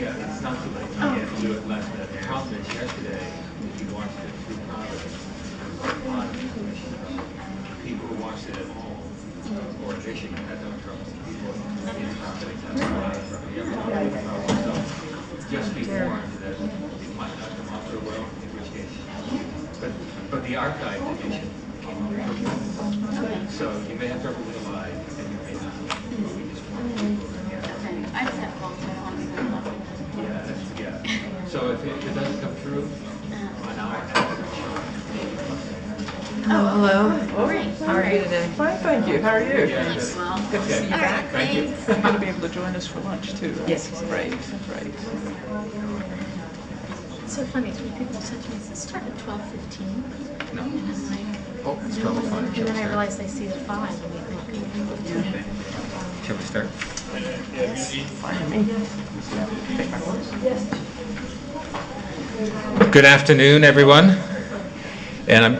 Yeah, it's not too late. You have to do it last minute. The problem is yesterday, we watched it through Providence. A lot of information. People who watched it at home or fishing had no trouble. People in Providence had a lot of trouble. So just be warned that it might not come off so well, in which case. But the archived edition came out perfect. So you may have trouble with the live, and you may not. But we just want people to hear. I just have phones, so I don't want to be going up. Yeah. So if it doesn't come through, an hour after. Oh, hello. All right. How are you today? Fine, thank you. How are you? Yeah, Thanks, well. Good to see you All right, back. Thank you. thanks. You're going to be able to join us for lunch too. Right? Yes. Great, great. It's so funny, 3 people said to me, does it start at 12:15? No. And I'm like, Oh, it's probably fine. and then I realized I see the 5, and you think, Shall we start? Good afternoon, everyone. And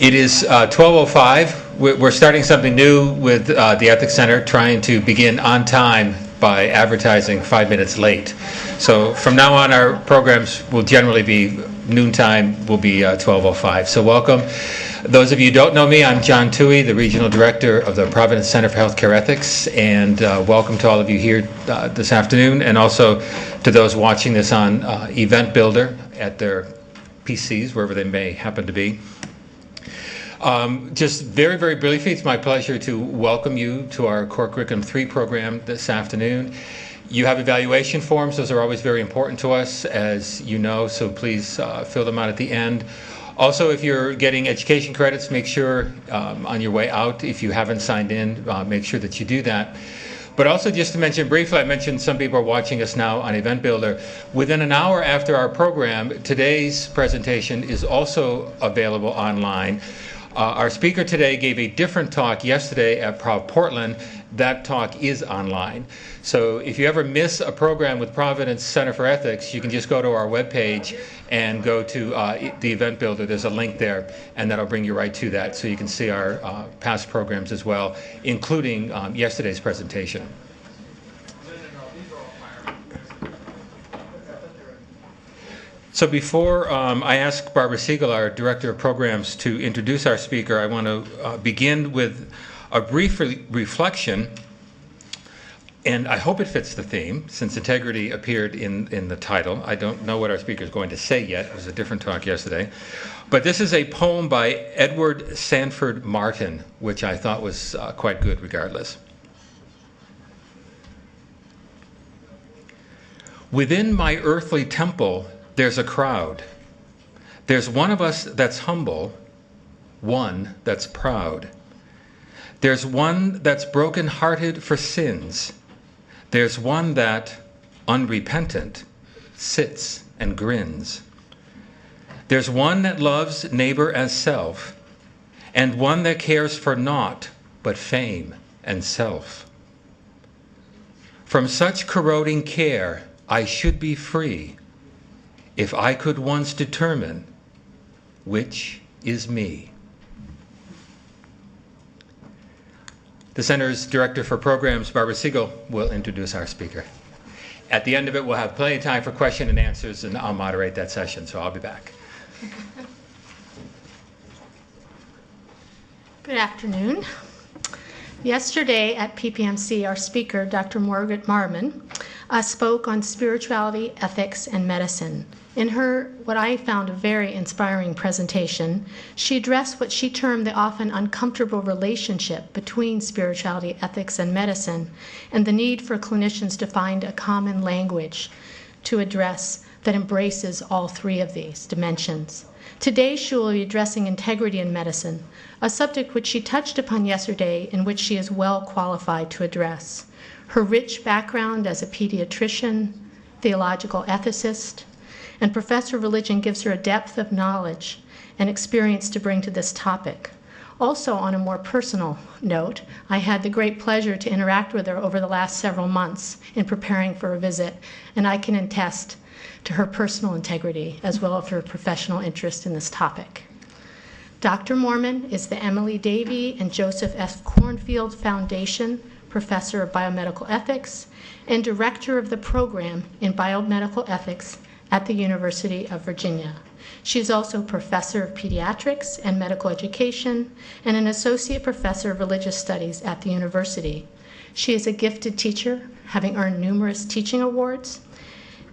it is 12:05. We're starting something new with the Ethics Center, trying to begin on time by advertising 5 minutes late. So from now on, our programs will generally be noontime, will be 12:05. So welcome. Those of you who don't know me, I'm John Toohey, the Regional Director of the Providence Center for Healthcare Ethics, and welcome to all of you here this afternoon, and also to those watching this on Event Builder at their PCs, wherever they may happen to be. Just very, very briefly, it's my pleasure to welcome you to our Core Curriculum 3 program this afternoon. You have evaluation forms. Those are always very important to us, as you know, so please fill them out at the end. Also, if you're getting education credits, make sure on your way out, if you haven't signed in, make sure that you do that. But also, just to mention briefly, I mentioned some people are watching us now on Event Builder. Within an hour after our program, today's presentation is also available online. Our speaker today gave a different talk yesterday at Prov Portland. That talk is online. So if you ever miss a program with Providence Center for Ethics, you can just go to our webpage and go to the Event Builder. There's a link there, and that'll bring you right to that, so you can see our past programs as well, including yesterday's presentation. So before I ask Barbara Siegel, our Director of Programs, to introduce our speaker, I want to begin with a brief reflection, and I hope it fits the theme, since integrity appeared in the title. I don't know what our speaker is going to say yet. It was a different talk yesterday. But this is a poem by Edward Sanford Martin, which I thought was quite good regardless. Within my earthly temple, there's a crowd. There's one of us that's humble, one that's proud. There's one that's broken-hearted for sins. There's one that, unrepentant, sits and grins. There's one that loves neighbor as self, and one that cares for naught but fame and self. From such corroding care, I should be free, if I could once determine which is me. The Center's Director for Programs, Barbara Siegel, will introduce our speaker. At the end of it, we'll have plenty of time for question and answers, and I'll moderate that session, so I'll be back. Good afternoon. Yesterday at PPMC, our speaker, Dr. Margaret Mohrmann, spoke on spirituality, ethics, and medicine. In her, what I found a very inspiring presentation, she addressed what she termed the often uncomfortable relationship between spirituality, ethics, and medicine, and the need for clinicians to find a common language to address that embraces all three of these dimensions. Today, she will be addressing integrity in medicine, a subject which she touched upon yesterday and which she is well qualified to address. Her rich background as a pediatrician, theological ethicist, and professor of religion gives her a depth of knowledge and experience to bring to this topic. Also, on a more personal note, I had the great pleasure to interact with her over the last several months in preparing for her visit, and I can attest to her personal integrity as well as her professional interest in this topic. Dr. Mohrmann is the Emily Davey and Joseph F. Cornfield Foundation Professor of Biomedical Ethics, and Director of the Program in Biomedical Ethics at the University of Virginia. She is also Professor of Pediatrics and Medical Education and an Associate Professor of Religious Studies at the university. She is a gifted teacher, having earned numerous teaching awards,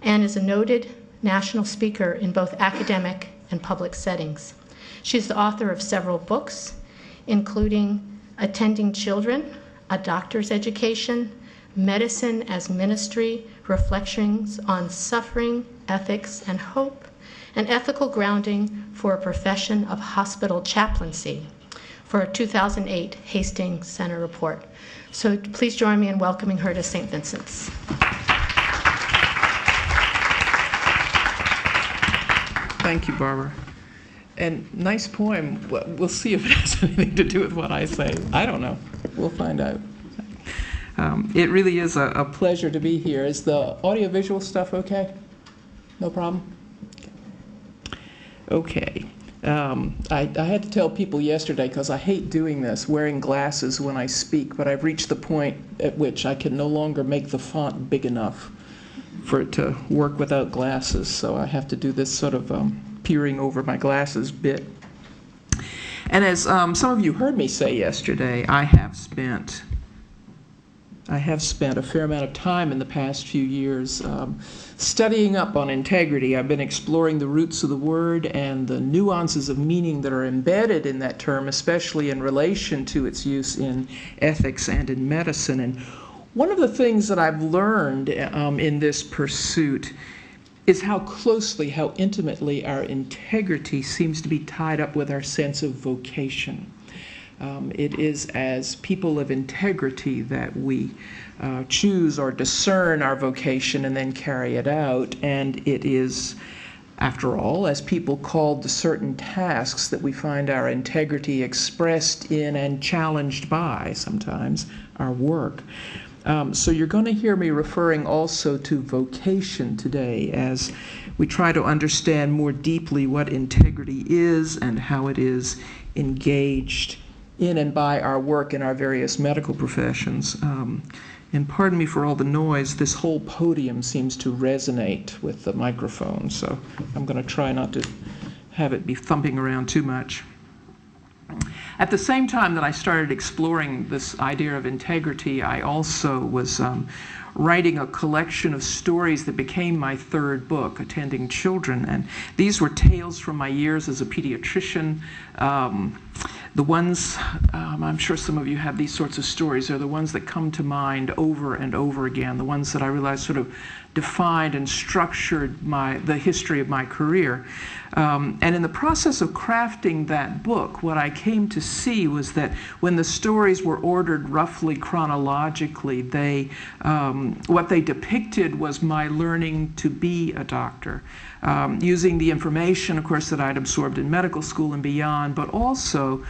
and is a noted national speaker in both academic and public settings. She is the author of several books, including Attending Children, A Doctor's Education, Medicine as Ministry, Reflections on Suffering, Ethics, and Hope, and Ethical Grounding for a Profession of Hospital Chaplaincy, for a 2008 Hastings Center report. So please join me in welcoming her to St. Vincent's. Thank you, Barbara. And nice poem. We'll see if it has anything to do with what I say. I don't know. We'll find out. It really is a pleasure to be here. Is the audiovisual stuff okay? No problem? Okay. I had to tell people yesterday, because I hate doing this, wearing glasses when I speak, but I've reached the point at which I can no longer make the font big enough for it to work without glasses, so I have to do this sort of peering over my glasses bit. And as some of you heard me say yesterday, I have spent a fair amount of time in the past few years studying up on integrity. I've been exploring the roots of the word and the nuances of meaning that are embedded in that term, especially in relation to its use in ethics and in medicine. And one of the things that I've learned in this pursuit is how closely, how intimately our integrity seems to be tied up with our sense of vocation. It is as people of integrity that we choose or discern our vocation and then carry it out. And it is, after all, as people called to certain tasks that we find our integrity expressed in and challenged by, sometimes, our work. So you're going to hear me referring also to vocation today as we try to understand more deeply what integrity is and how it is engaged in and by our work in our various medical professions. And pardon me for all the noise, this whole podium seems to resonate with the microphone, so I'm going to try not to have it be thumping around too much. At the same time that I started exploring this idea of integrity, I also was writing a collection of stories that became my third book, Attending Children. And these were tales from my years as a pediatrician. The ones, I'm sure some of you have these sorts of stories, are the ones that come to mind over and over again, the ones that I realized sort of defined and structured the history of my career. And in the process of crafting that book, what I came to see was that when the stories were ordered roughly chronologically, what they depicted was my learning to be a doctor, using the information, of course, that I'd absorbed in medical school and beyond, but also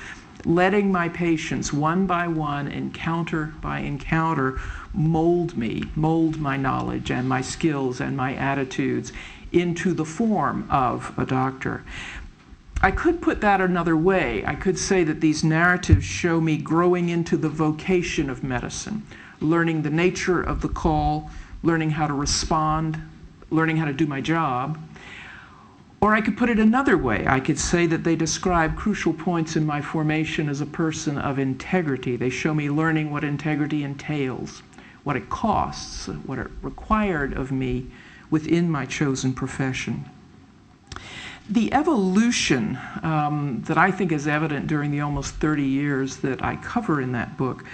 letting my patients, one by one, encounter by encounter, mold my knowledge and my skills and my attitudes into the form of a doctor. I could put that another way. I could say that these narratives show me growing into the vocation of medicine, learning the nature of the call, learning how to respond, learning how to do my job. Or I could put it another way. I could say that they describe crucial points in my formation as a person of integrity. They show me learning what integrity entails, what it costs, what it required of me within my chosen profession. The evolution that I think is evident during the almost 30 years that I cover in that book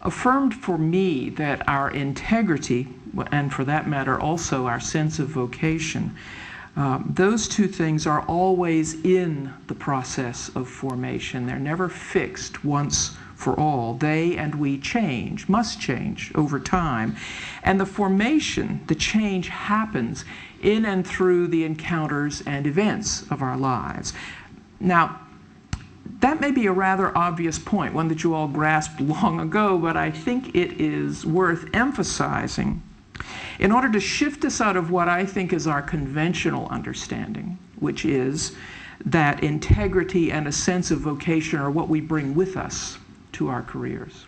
affirmed for me that our integrity, and for that matter also our sense of vocation, those two things are always in the process of formation. They're never fixed once for all. They and we change, must change over time. And the formation, the change happens in and through the encounters and events of our lives. Now, that may be a rather obvious point, one that you all grasped long ago, but I think it is worth emphasizing in order to shift us out of what I think is our conventional understanding, which is that integrity and a sense of vocation are what we bring with us to our careers.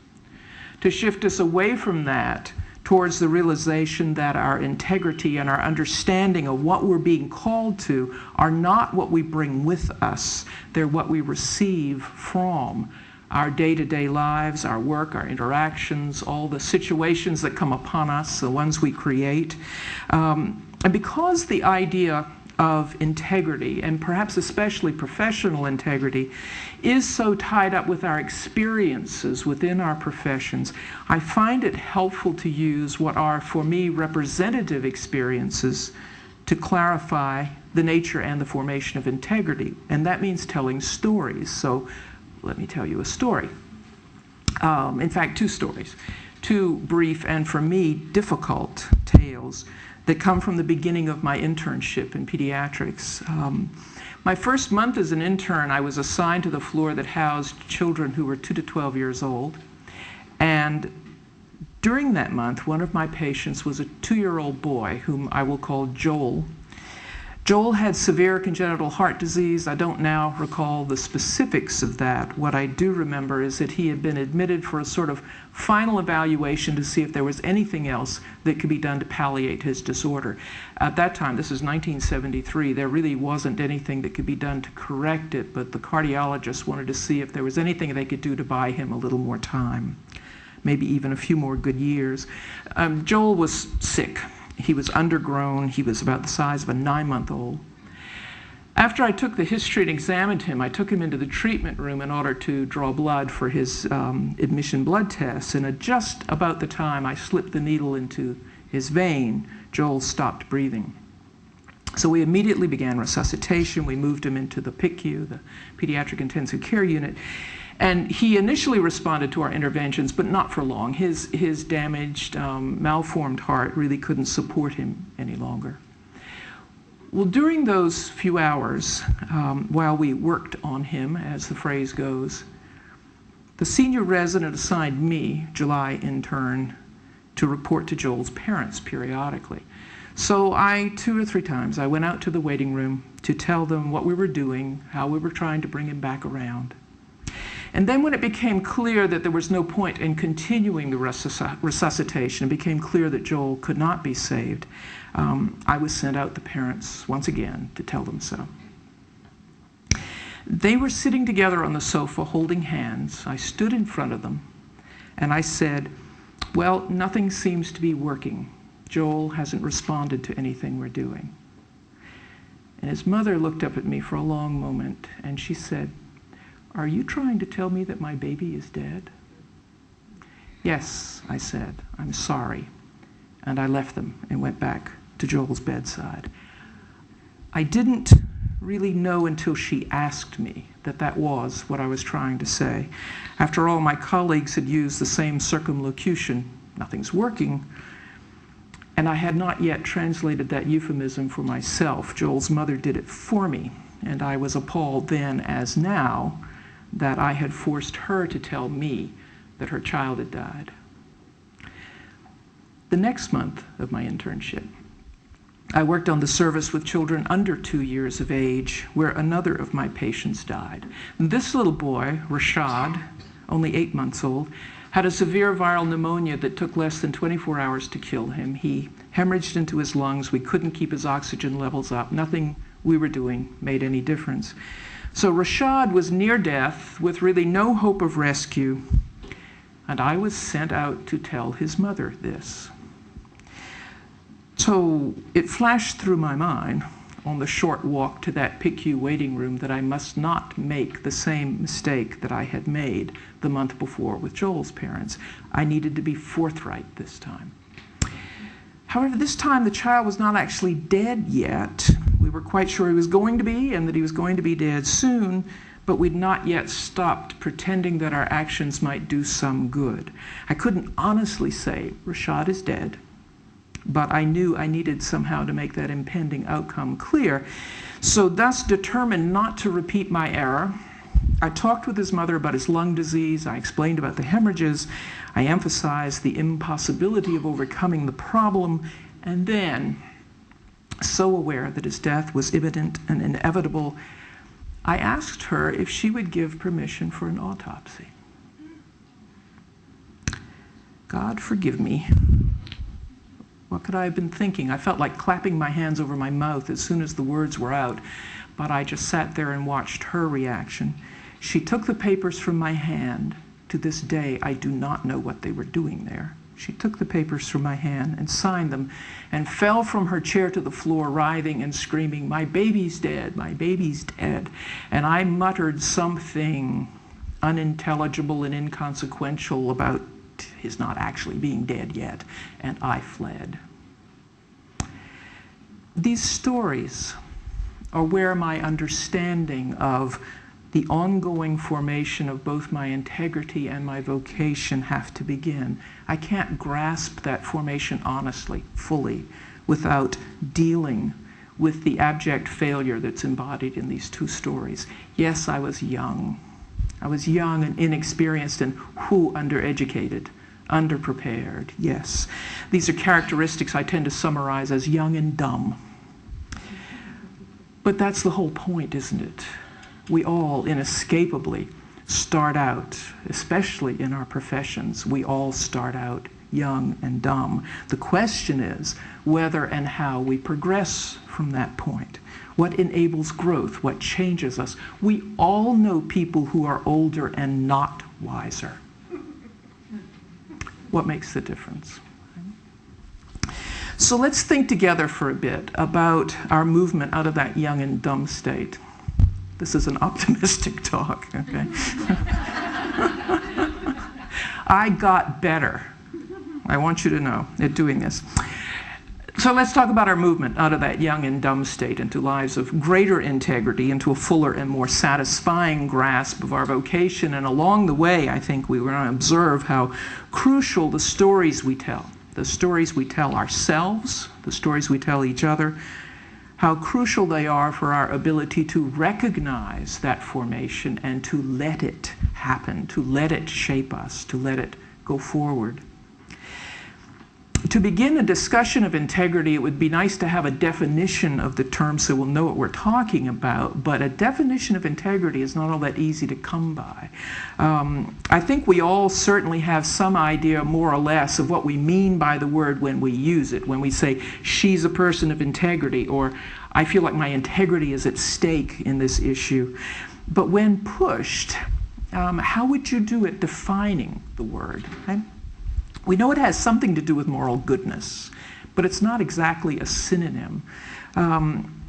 to shift us away from that towards the realization that our integrity and our understanding of what we're being called to are not what we bring with us. They're what we receive from our day-to-day lives, our work, our interactions, all the situations that come upon us, the ones we create. And because the idea of integrity, and perhaps especially professional integrity, is so tied up with our experiences within our professions, I find it helpful to use what are, for me, representative experiences to clarify the nature and the formation of integrity. And that means telling stories. So let me tell you a story. In fact, two stories. Two brief and, for me, difficult tales that come from the beginning of my internship in pediatrics. My first month as an intern, I was assigned to the floor that housed children who were 2 to 12 years old. And during that month, one of my patients was a 2-year-old boy whom I will call Joel. Joel had severe congenital heart disease. I don't now recall the specifics of that. What I do remember is that he had been admitted for a sort of final evaluation to see if there was anything else that could be done to palliate his disorder. At that time, this is 1973, there really wasn't anything that could be done to correct it, but the cardiologist wanted to see if there was anything they could do to buy him a little more time, maybe even a few more good years. Joel was sick. He was undergrown. He was about the size of a 9-month-old. After I took the history and examined him, I took him into the treatment room in order to draw blood for his admission blood tests. And at just about the time I slipped the needle into his vein, Joel stopped breathing. So we immediately began resuscitation. We moved him into the PICU, the Pediatric Intensive Care Unit. And he initially responded to our interventions, but not for long. His damaged, malformed heart really couldn't support him any longer. Well, during those few hours, while we worked on him, as the phrase goes, the senior resident assigned me, July intern, to report to Joel's parents periodically. So 2 or 3 times, I went out to the waiting room to tell them what we were doing, how we were trying to bring him back around. And then when it became clear that there was no point in continuing the resuscitation, it became clear that Joel could not be saved, I was sent out to parents once again to tell them so. They were sitting together on the sofa holding hands. I stood in front of them and I said, well, nothing seems to be working. Joel hasn't responded to anything we're doing. And his mother looked up at me for a long moment and she said, are you trying to tell me that my baby is dead? Yes, I said, I'm sorry. And I left them and went back to Joel's bedside. I didn't really know until she asked me that that was what I was trying to say. After all, my colleagues had used the same circumlocution, nothing's working, and I had not yet translated that euphemism for myself. Joel's mother did it for me, and I was appalled then as now that I had forced her to tell me that her child had died. The next month of my internship, I worked on the service with children under 2 years of age, where another of my patients died. And this little boy, Rashad, only 8 months old, had a severe viral pneumonia that took less than 24 hours to kill him. He hemorrhaged into his lungs. We couldn't keep his oxygen levels up. Nothing we were doing made any difference. So Rashad was near death with really no hope of rescue, and I was sent out to tell his mother this. So it flashed through my mind on the short walk to that PICU waiting room that I must not make the same mistake that I had made the month before with Joel's parents. I needed to be forthright this time. However, this time the child was not actually dead yet. We were quite sure he was going to be and that he was going to be dead soon, but we'd not yet stopped pretending that our actions might do some good. I couldn't honestly say, Rashad is dead, but I knew I needed somehow to make that impending outcome clear. So thus determined not to repeat my error, I talked with his mother about his lung disease. I explained about the hemorrhages. I emphasized the impossibility of overcoming the problem. And then, so aware that his death was imminent and inevitable, I asked her if she would give permission for an autopsy. God forgive me. What could I have been thinking? I felt like clapping my hands over my mouth as soon as the words were out, but I just sat there and watched her reaction. She took the papers from my hand. To this day, I do not know what they were doing there. She took the papers from my hand and signed them and fell from her chair to the floor, writhing and screaming, "My baby's dead, my baby's dead." And I muttered something unintelligible and inconsequential about his not actually being dead yet, and I fled. These stories are where my understanding of the ongoing formation of both my integrity and my vocation have to begin. I can't grasp that formation honestly, fully, without dealing with the abject failure that's embodied in these two stories. Yes, I was young. I was young and inexperienced and undereducated, underprepared, yes. These are characteristics I tend to summarize as young and dumb. But that's the whole point, isn't it? We all inescapably start out, especially in our professions, we all start out young and dumb. The question is whether and how we progress from that point. What enables growth? What changes us? We all know people who are older and not wiser. What makes the difference? So let's think together for a bit about our movement out of that young and dumb state. This is an optimistic talk, okay? I got better, I want you to know, at doing this. So let's talk about our movement out of that young and dumb state into lives of greater integrity, into a fuller and more satisfying grasp of our vocation. And along the way, I think we were going to observe how crucial the stories we tell ourselves, the stories we tell each other, how crucial they are for our ability to recognize that formation and to let it happen, to let it shape us, to let it go forward. To begin a discussion of integrity, it would be nice to have a definition of the term so we'll know what we're talking about, but a definition of integrity is not all that easy to come by. I think we all certainly have some idea, more or less, of what we mean by the word when we use it, when we say, she's a person of integrity, or I feel like my integrity is at stake in this issue. But when pushed, how would you do it defining the word? Okay? We know it has something to do with moral goodness, but it's not exactly a synonym.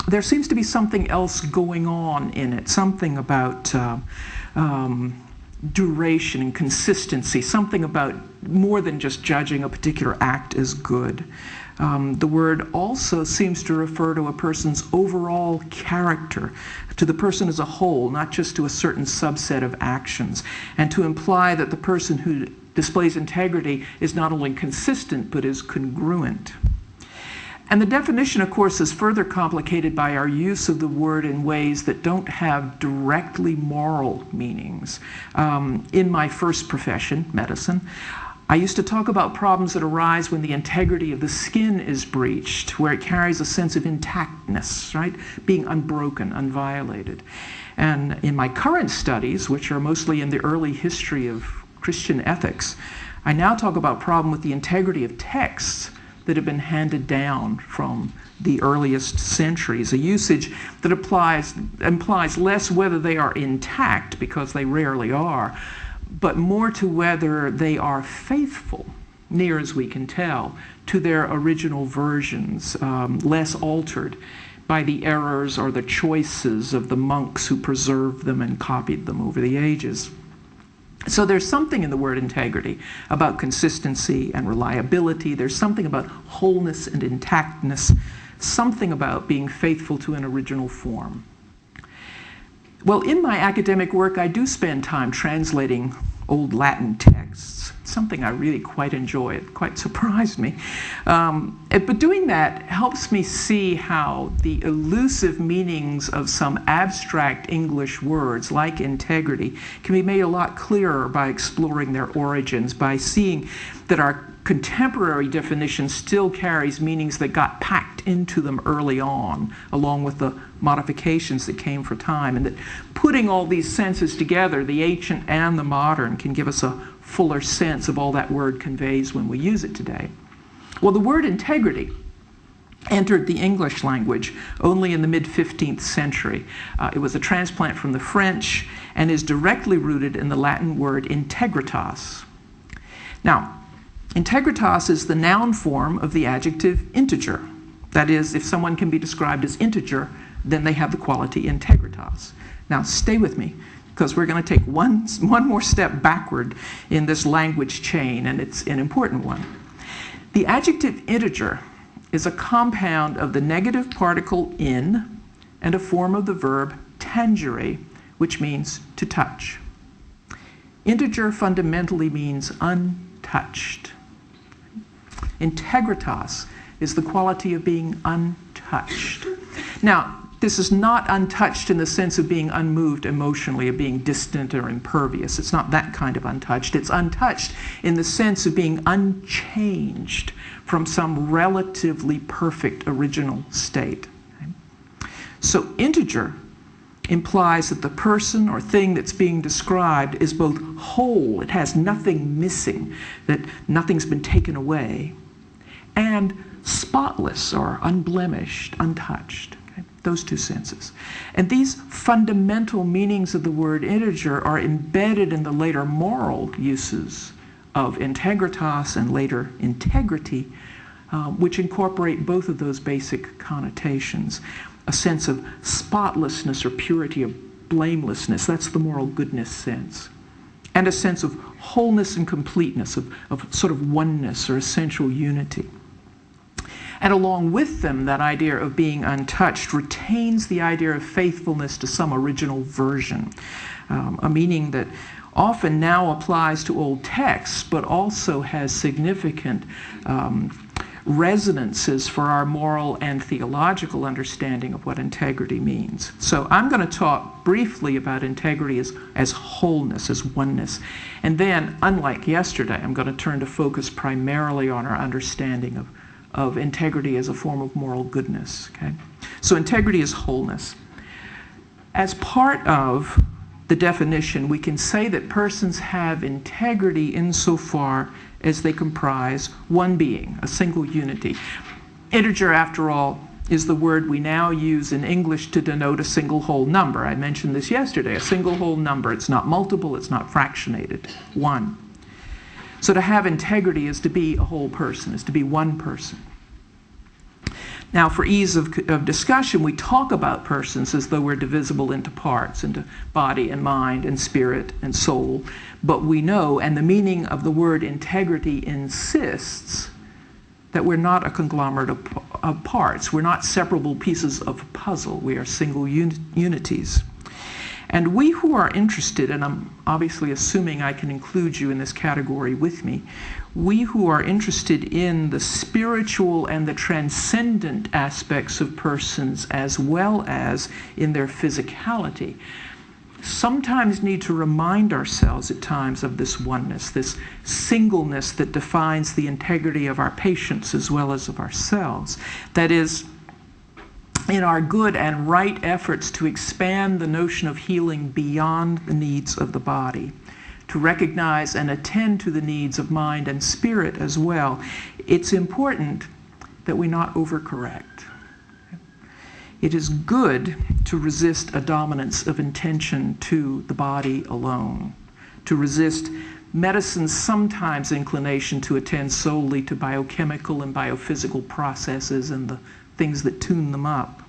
There seems to be something else going on in it, something about duration and consistency, something about more than just judging a particular act as good. The word also seems to refer to a person's overall character, to the person as a whole, not just to a certain subset of actions, and to imply that the person who displays integrity is not only consistent, but is congruent. And the definition, of course, is further complicated by our use of the word in ways that don't have directly moral meanings. In my first profession, medicine, I used to talk about problems that arise when the integrity of the skin is breached, where it carries a sense of intactness, right? Being unbroken, unviolated. And in my current studies, which are mostly in the early history of Christian ethics, I now talk about problem with the integrity of texts that have been handed down from the earliest centuries, a usage that implies less whether they are intact, because they rarely are, but more to whether they are faithful, near as we can tell, to their original versions, less altered by the errors or the choices of the monks who preserved them and copied them over the ages. So there's something in the word integrity about consistency and reliability. There's something about wholeness and intactness, something about being faithful to an original form. Well, in my academic work, I do spend time translating old Latin texts, something I really quite enjoy. It quite surprised me. But doing that helps me see how the elusive meanings of some abstract English words, like integrity, can be made a lot clearer by exploring their origins, by seeing that our contemporary definition still carries meanings that got packed into them early on, along with the modifications that came for time, and that putting all these senses together, the ancient and the modern, can give us a fuller sense of all that word conveys when we use it today. Well, the word integrity entered the English language only in the mid-15th century. It was a transplant from the French and is directly rooted in the Latin word integritas. Now, integritas is the noun form of the adjective integer. That is, if someone can be described as integer, then they have the quality integritas. Now, stay with me, because we're going to take one more step backward in this language chain, and it's an important one. The adjective integer is a compound of the negative particle in and a form of the verb tangere, which means to touch. Integer fundamentally means untouched. Integritas is the quality of being untouched. Now, this is not untouched in the sense of being unmoved emotionally, of being distant or impervious. It's not that kind of untouched. It's untouched in the sense of being unchanged from some relatively perfect original state. So integer implies that the person or thing that's being described is both whole, it has nothing missing, that nothing's been taken away, and spotless or unblemished, untouched. Those two senses. And these fundamental meanings of the word integer are embedded in the later moral uses of integritas and later integrity, which incorporate both of those basic connotations. A sense of spotlessness or purity, of blamelessness, that's the moral goodness sense. And a sense of wholeness and completeness, of sort of oneness or essential unity. And along with them, that idea of being untouched retains the idea of faithfulness to some original version, a meaning that often now applies to old texts, but also has significant resonances for our moral and theological understanding of what integrity means. So I'm going to talk briefly about integrity as wholeness, as oneness. And then, unlike yesterday, I'm going to turn to focus primarily on our understanding of integrity as a form of moral goodness. Okay? So integrity is wholeness. As part of the definition, we can say that persons have integrity insofar as they comprise one being, a single unity. Integer, after all, is the word we now use in English to denote a single whole number. I mentioned this yesterday, a single whole number. It's not multiple, it's not fractionated. One. So to have integrity is to be a whole person, is to be one person. Now, for ease of discussion, we talk about persons as though we're divisible into parts, into body and mind and spirit and soul. But we know, and the meaning of the word integrity insists, that we're not a conglomerate of parts. We're not separable pieces of a puzzle. We are single unities. And we who are interested, and I'm obviously assuming I can include you in this category with me, we who are interested in the spiritual and the transcendent aspects of persons as well as in their physicality, sometimes need to remind ourselves at times of this oneness, this singleness that defines the integrity of our patients as well as of ourselves. That is, in our good and right efforts to expand the notion of healing beyond the needs of the body, to recognize and attend to the needs of mind and spirit as well, it's important that we not overcorrect. It is good to resist a dominance of intention to the body alone, to resist medicine's sometimes inclination to attend solely to biochemical and biophysical processes and the things that tune them up.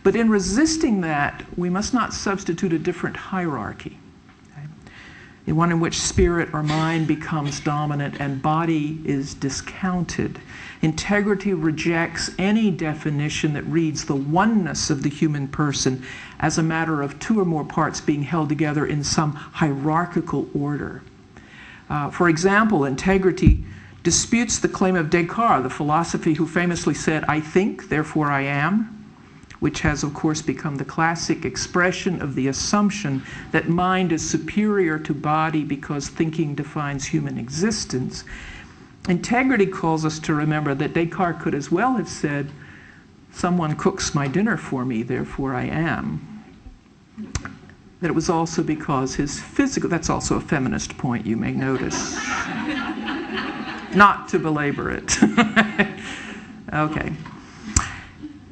But in resisting that, we must not substitute a different hierarchy, the one in which spirit or mind becomes dominant and body is discounted. Integrity rejects any definition that reads the oneness of the human person as a matter of two or more parts being held together in some hierarchical order. For example, integrity disputes the claim of Descartes, the philosopher who famously said, "I think, therefore I am," which has, of course, become the classic expression of the assumption that mind is superior to body because thinking defines human existence. Integrity calls us to remember that Descartes could as well have said, "Someone cooks my dinner for me, therefore I am." that it was also because his physical, that's also a feminist point you may notice. Not to belabor it. Okay.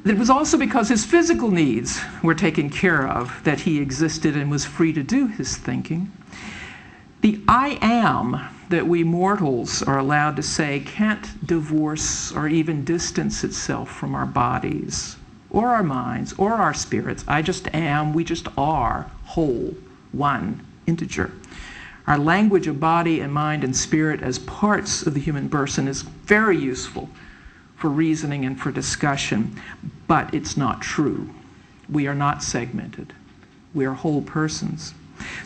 It was also because his physical needs were taken care of that he existed and was free to do his thinking. The I am that we mortals are allowed to say can't divorce or even distance itself from our bodies or our minds or our spirits. I just am, we just are, whole, one, integer. Our language of body and mind and spirit as parts of the human person is very useful for reasoning and for discussion, but it's not true. We are not segmented. We are whole persons.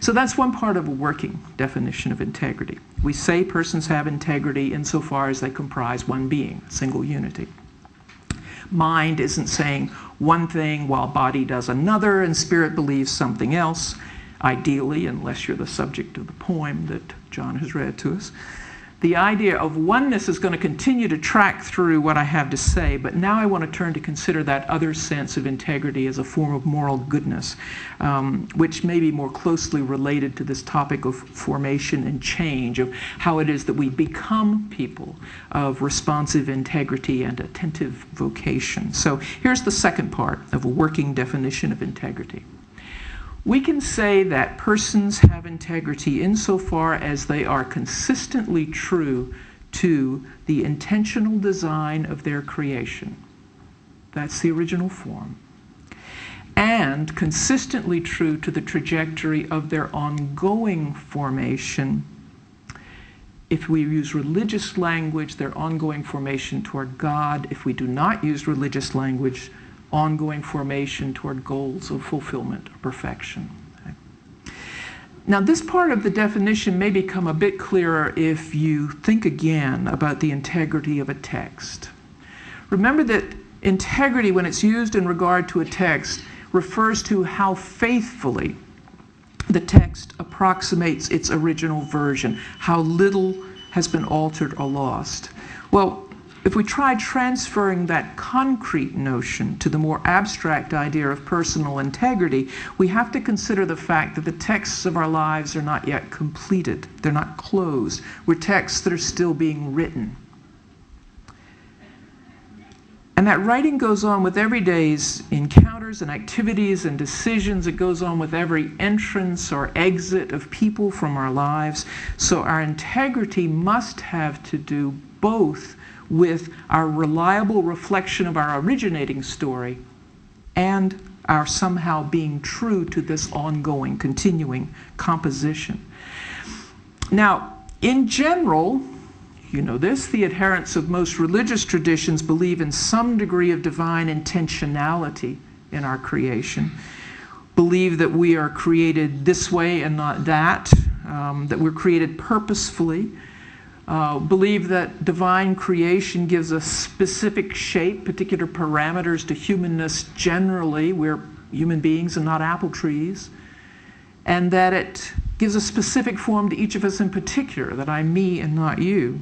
So that's one part of a working definition of integrity. We say persons have integrity insofar as they comprise one being, a single unity. Mind isn't saying one thing while body does another and spirit believes something else, ideally, unless you're the subject of the poem that John has read to us. The idea of oneness is going to continue to track through what I have to say, but now I want to turn to consider that other sense of integrity as a form of moral goodness, which may be more closely related to this topic of formation and change, of how it is that we become people of responsive integrity and attentive vocation. So here's the second part of a working definition of integrity. We can say that persons have integrity insofar as they are consistently true to the intentional design of their creation. That's the original form. And consistently true to the trajectory of their ongoing formation. If we use religious language, their ongoing formation toward God. If we do not use religious language, ongoing formation toward goals of fulfillment or perfection. Now, this part of the definition may become a bit clearer if you think again about the integrity of a text. Remember that integrity, when it's used in regard to a text, refers to how faithfully the text approximates its original version, how little has been altered or lost. Well, if we try transferring that concrete notion to the more abstract idea of personal integrity, we have to consider the fact that the texts of our lives are not yet completed. They're not closed. We're texts that are still being written. And that writing goes on with every day's encounters and activities and decisions. It goes on with every entrance or exit of people from our lives. So our integrity must have to do both with our reliable reflection of our originating story and our somehow being true to this ongoing, continuing composition. Now, in general, you know this, the adherents of most religious traditions believe in some degree of divine intentionality in our creation, believe that we are created this way and not that, that we're created purposefully, believe that divine creation gives a specific shape, particular parameters to humanness generally. We're human beings and not apple trees. And that it gives a specific form to each of us in particular, that I'm me and not you.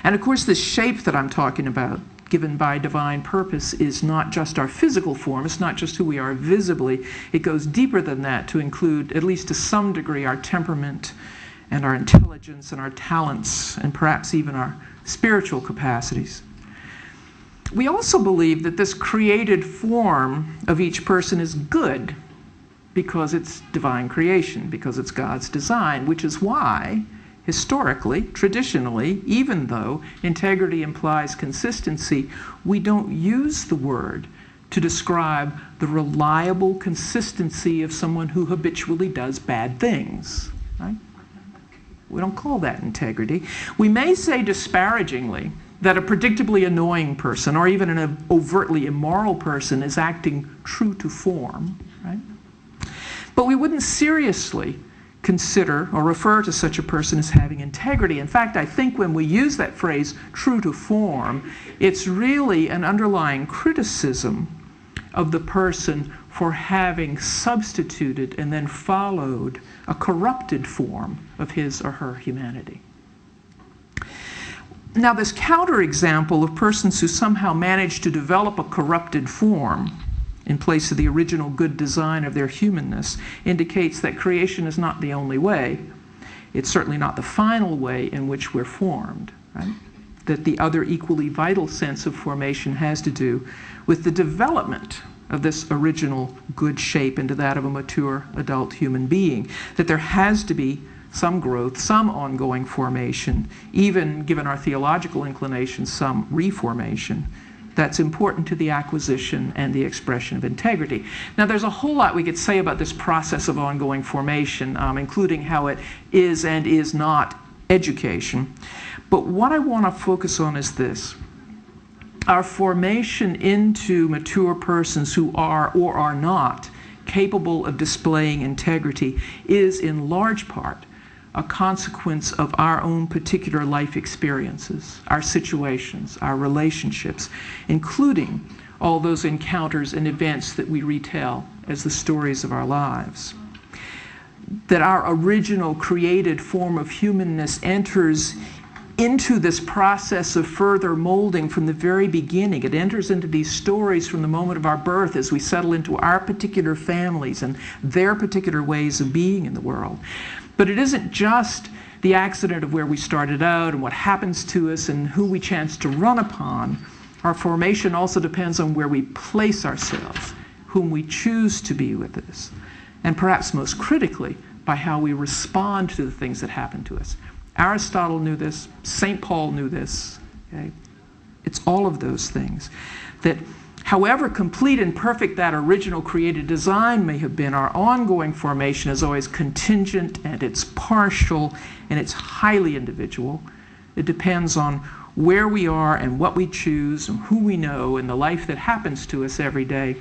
And of course, this shape that I'm talking about, given by divine purpose, is not just our physical form. It's not just who we are visibly. It goes deeper than that to include, at least to some degree, our temperament and our intelligence and our talents and perhaps even our spiritual capacities. We also believe that this created form of each person is good because it's divine creation, because it's God's design, which is why, historically, traditionally, even though integrity implies consistency, we don't use the word to describe the reliable consistency of someone who habitually does bad things, right? We don't call that integrity. We may say disparagingly that a predictably annoying person or even an overtly immoral person is acting true to form, right? But we wouldn't seriously consider or refer to such a person as having integrity. In fact, I think when we use that phrase, true to form, it's really an underlying criticism of the person for having substituted and then followed a corrupted form of his or her humanity. Now, this counterexample of persons who somehow manage to develop a corrupted form in place of the original good design of their humanness indicates that creation is not the only way. It's certainly not the final way in which we're formed, right? That the other equally vital sense of formation has to do with the development of this original good shape into that of a mature adult human being. That there has to be some growth, some ongoing formation, even given our theological inclinations, some reformation. That's important to the acquisition and the expression of integrity. Now, there's a whole lot we could say about this process of ongoing formation, including how it is and is not education. But what I want to focus on is this. Our formation into mature persons who are or are not capable of displaying integrity is in large part a consequence of our own particular life experiences, our situations, our relationships, including all those encounters and events that we retell as the stories of our lives. That our original created form of humanness enters into this process of further molding from the very beginning. It enters into these stories from the moment of our birth as we settle into our particular families and their particular ways of being in the world. But it isn't just the accident of where we started out and what happens to us and who we chance to run upon. Our formation also depends on where we place ourselves, whom we choose to be with us, and perhaps most critically, by how we respond to the things that happen to us. Aristotle knew this, St. Paul knew this. Okay? It's all of those things. That however complete and perfect that original created design may have been, our ongoing formation is always contingent, and it's partial, and it's highly individual. It depends on where we are and what we choose and who we know and the life that happens to us every day.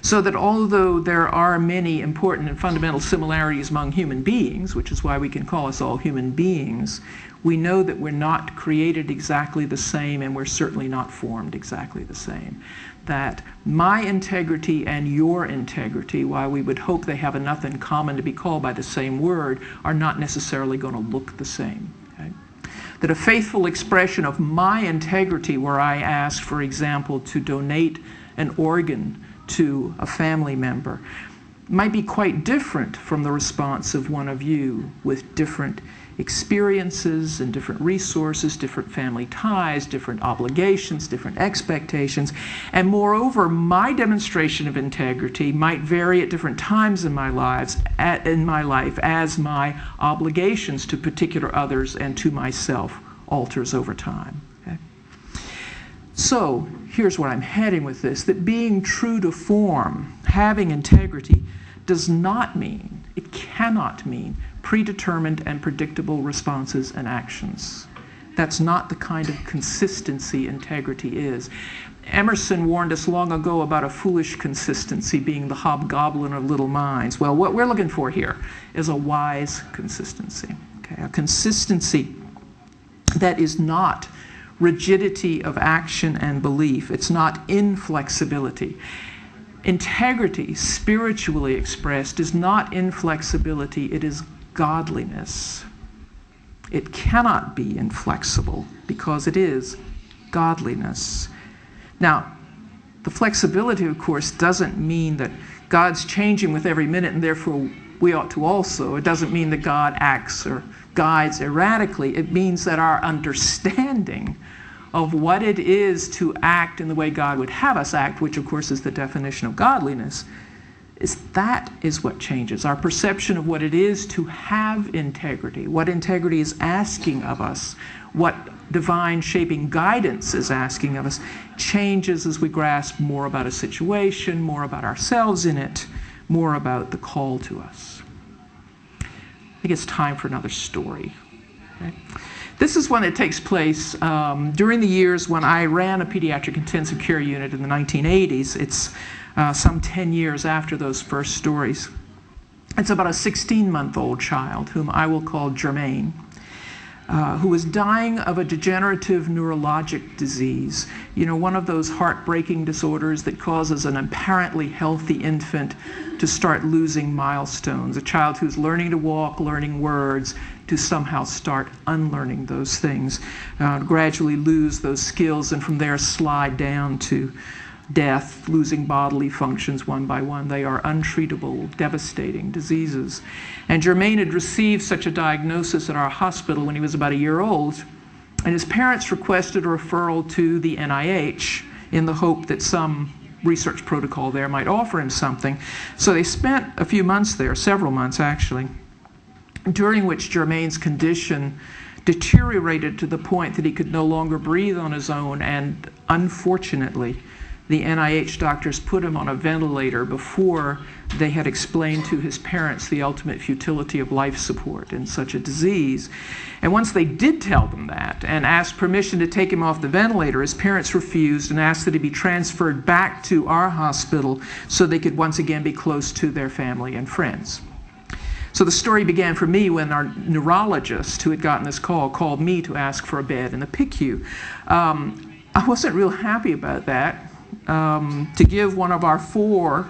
So that although there are many important and fundamental similarities among human beings, which is why we can call us all human beings, we know that we're not created exactly the same, and we're certainly not formed exactly the same. That my integrity and your integrity, while we would hope they have enough in common to be called by the same word, are not necessarily going to look the same. Okay? That a faithful expression of my integrity, where I ask, for example, to donate an organ to a family member, might be quite different from the response of one of you with different experiences and different resources, different family ties, different obligations, different expectations. And moreover, my demonstration of integrity might vary at different times in my life as my obligations to particular others and to myself alters over time. Okay? So here's where I'm heading with this, that being true to form, having integrity, does not mean, it cannot mean, predetermined and predictable responses and actions. That's not the kind of consistency integrity is. Emerson warned us long ago about a foolish consistency being the hobgoblin of little minds. Well, what we're looking for here is a wise consistency. Okay? A consistency that is not rigidity of action and belief. It's not inflexibility. Integrity, spiritually expressed, is not inflexibility, it is godliness. It cannot be inflexible because it is godliness. Now, the flexibility, of course, doesn't mean that God's changing with every minute and therefore we ought to also. It doesn't mean that God acts or guides erratically. It means that our understanding of what it is to act in the way God would have us act, which of course is the definition of godliness, is what changes. Our perception of what it is to have integrity, what integrity is asking of us, what divine shaping guidance is asking of us, changes as we grasp more about a situation, more about ourselves in it, more about the call to us. I think it's time for another story. Okay? This is one that takes place during the years when I ran a pediatric intensive care unit in the 1980s. It's some 10 years after those first stories. It's about a 16-month-old child, whom I will call Germaine, who was dying of a degenerative neurologic disease. You know, one of those heartbreaking disorders that causes an apparently healthy infant to start losing milestones. A child who's learning to walk, learning words, to somehow start unlearning those things, gradually lose those skills, and from there slide down to death, losing bodily functions one by one. They are untreatable, devastating diseases. And Germain had received such a diagnosis at our hospital when he was about a year old, and his parents requested a referral to the NIH in the hope that some research protocol there might offer him something. So they spent a few months there, several months actually, during which Germain's condition deteriorated to the point that he could no longer breathe on his own, and unfortunately, the NIH doctors put him on a ventilator before they had explained to his parents the ultimate futility of life support in such a disease. And once they did tell them that and asked permission to take him off the ventilator, his parents refused and asked that he be transferred back to our hospital so they could once again be close to their family and friends. So the story began for me when our neurologist, who had gotten this call, called me to ask for a bed in the PICU. I wasn't real happy about that. To give one of our four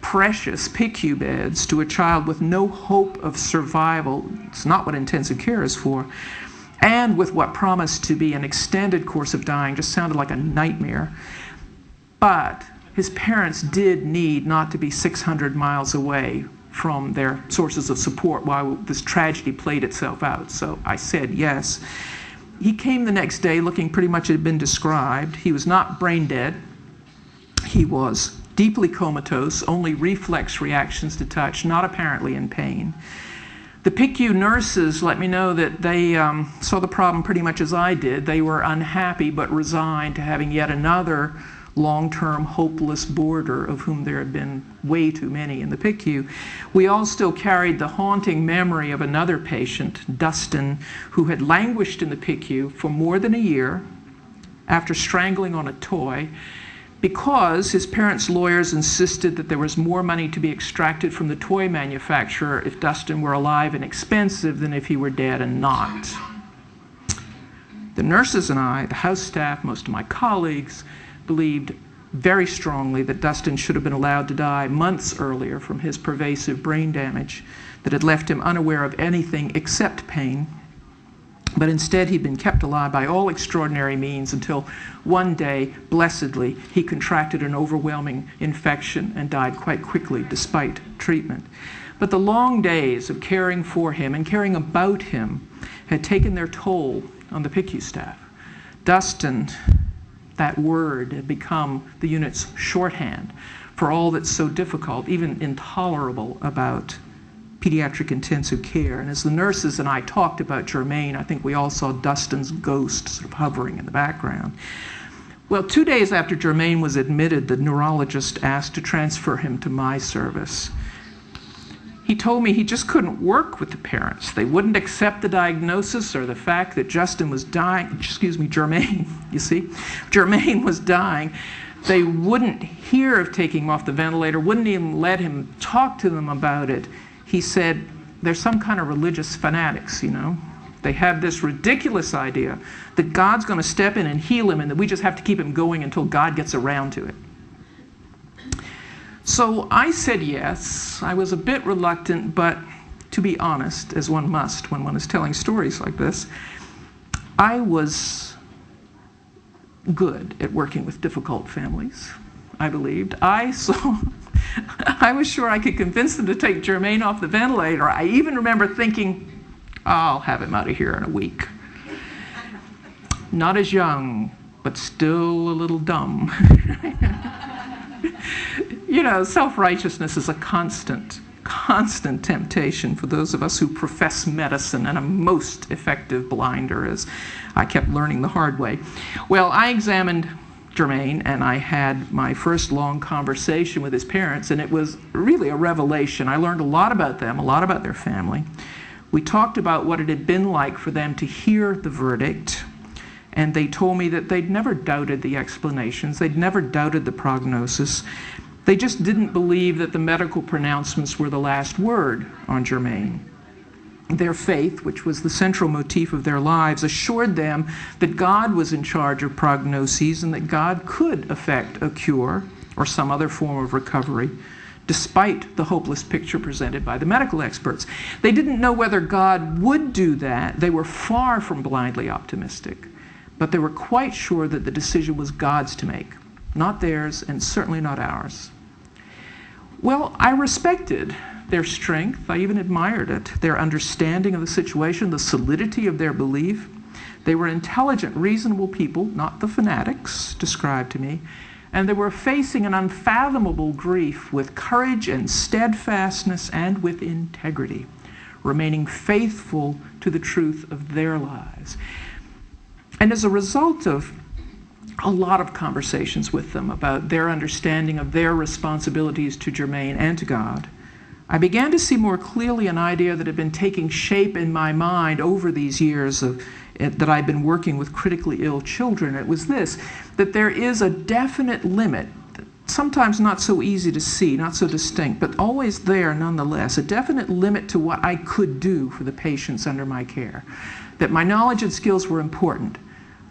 precious PICU beds to a child with no hope of survival, it's not what intensive care is for, and with what promised to be an extended course of dying, just sounded like a nightmare. But his parents did need not to be 600 miles away from their sources of support while this tragedy played itself out. So I said yes. He came the next day looking pretty much had been described. He was not brain dead. He was deeply comatose, only reflex reactions to touch, not apparently in pain. The PICU nurses let me know that they saw the problem pretty much as I did. They were unhappy but resigned to having yet another long-term hopeless boarder, of whom there had been way too many in the PICU. We all still carried the haunting memory of another patient, Dustin, who had languished in the PICU for more than a year after strangling on a toy because his parents' lawyers insisted that there was more money to be extracted from the toy manufacturer if Dustin were alive and expensive than if he were dead and not. The nurses and I, the house staff, most of my colleagues, believed very strongly that Dustin should have been allowed to die months earlier from his pervasive brain damage that had left him unaware of anything except pain. But instead, he'd been kept alive by all extraordinary means until one day, blessedly, he contracted an overwhelming infection and died quite quickly despite treatment. But the long days of caring for him and caring about him had taken their toll on the PICU staff. Dustin, that word, had become the unit's shorthand for all that's so difficult, even intolerable, about pediatric intensive care. And as the nurses and I talked about Germain, I think we all saw Dustin's ghost sort of hovering in the background. Well, 2 days after Germain was admitted, the neurologist asked to transfer him to my service. He told me he just couldn't work with the parents. They wouldn't accept the diagnosis or the fact that Germain was dying. They wouldn't hear of taking him off the ventilator, wouldn't even let him talk to them about it. He said, they're some kind of religious fanatics, you know. They have this ridiculous idea that God's going to step in and heal him and that we just have to keep him going until God gets around to it. So I said yes. I was a bit reluctant, but to be honest, as one must when one is telling stories like this, I was good at working with difficult families, I believed. I was sure I could convince them to take Germain off the ventilator. I even remember thinking, I'll have him out of here in a week. Not as young, but still a little dumb. You know, self-righteousness is a constant temptation for those of us who profess medicine, and a most effective blinder, as I kept learning the hard way. Well, I examined Germain, and I had my first long conversation with his parents, and it was really a revelation. I learned a lot about them, a lot about their family. We talked about what it had been like for them to hear the verdict, and they told me that they'd never doubted the explanations, they'd never doubted the prognosis. They just didn't believe that the medical pronouncements were the last word on Germain. Their faith, which was the central motif of their lives, assured them that God was in charge of prognoses and that God could effect a cure or some other form of recovery, despite the hopeless picture presented by the medical experts. They didn't know whether God would do that. They were far from blindly optimistic, but they were quite sure that the decision was God's to make. not theirs, and certainly not ours. Well, I respected their strength. I even admired it, their understanding of the situation, the solidity of their belief. They were intelligent, reasonable people, not the fanatics described to me, and they were facing an unfathomable grief with courage and steadfastness and with integrity, remaining faithful to the truth of their lives. And as a result of a lot of conversations with them about their understanding of their responsibilities to Germain and to God, I began to see more clearly an idea that had been taking shape in my mind over these years that I'd been working with critically ill children. It was this, that there is a definite limit, sometimes not so easy to see, not so distinct, but always there nonetheless, a definite limit to what I could do for the patients under my care. That my knowledge and skills were important,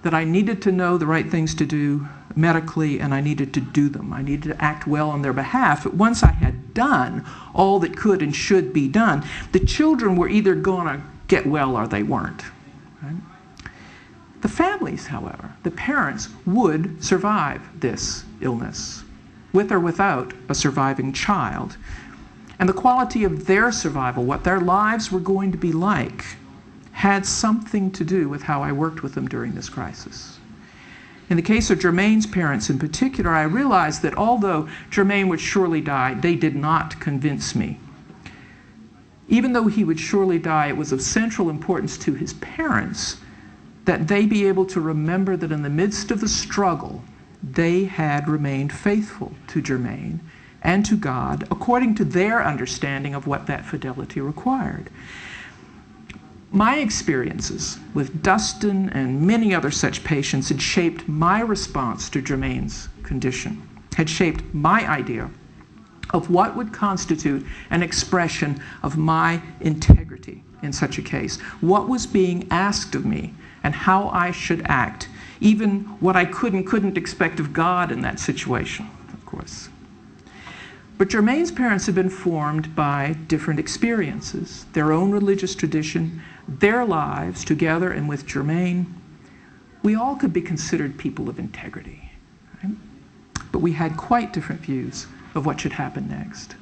that I needed to know the right things to do medically, and I needed to do them. I needed to act well on their behalf. But once I had done all that could and should be done, the children were either going to get well or they weren't. Right? The families, however, the parents, would survive this illness, with or without a surviving child. And the quality of their survival, what their lives were going to be like, had something to do with how I worked with them during this crisis. In the case of Germain's parents in particular, I realized that although Germain would surely die, they did not convince me. Even though he would surely die, it was of central importance to his parents that they be able to remember that in the midst of the struggle, they had remained faithful to Germain and to God according to their understanding of what that fidelity required. My experiences with Dustin and many other such patients had shaped my response to Germain's condition, had shaped my idea of what would constitute an expression of my integrity in such a case, what was being asked of me, and how I should act, even what I could and couldn't expect of God in that situation, of course. But Germain's parents had been formed by different experiences, their own religious tradition, their lives together and with Germain. We all could be considered people of integrity, right? But we had quite different views of what should happen next.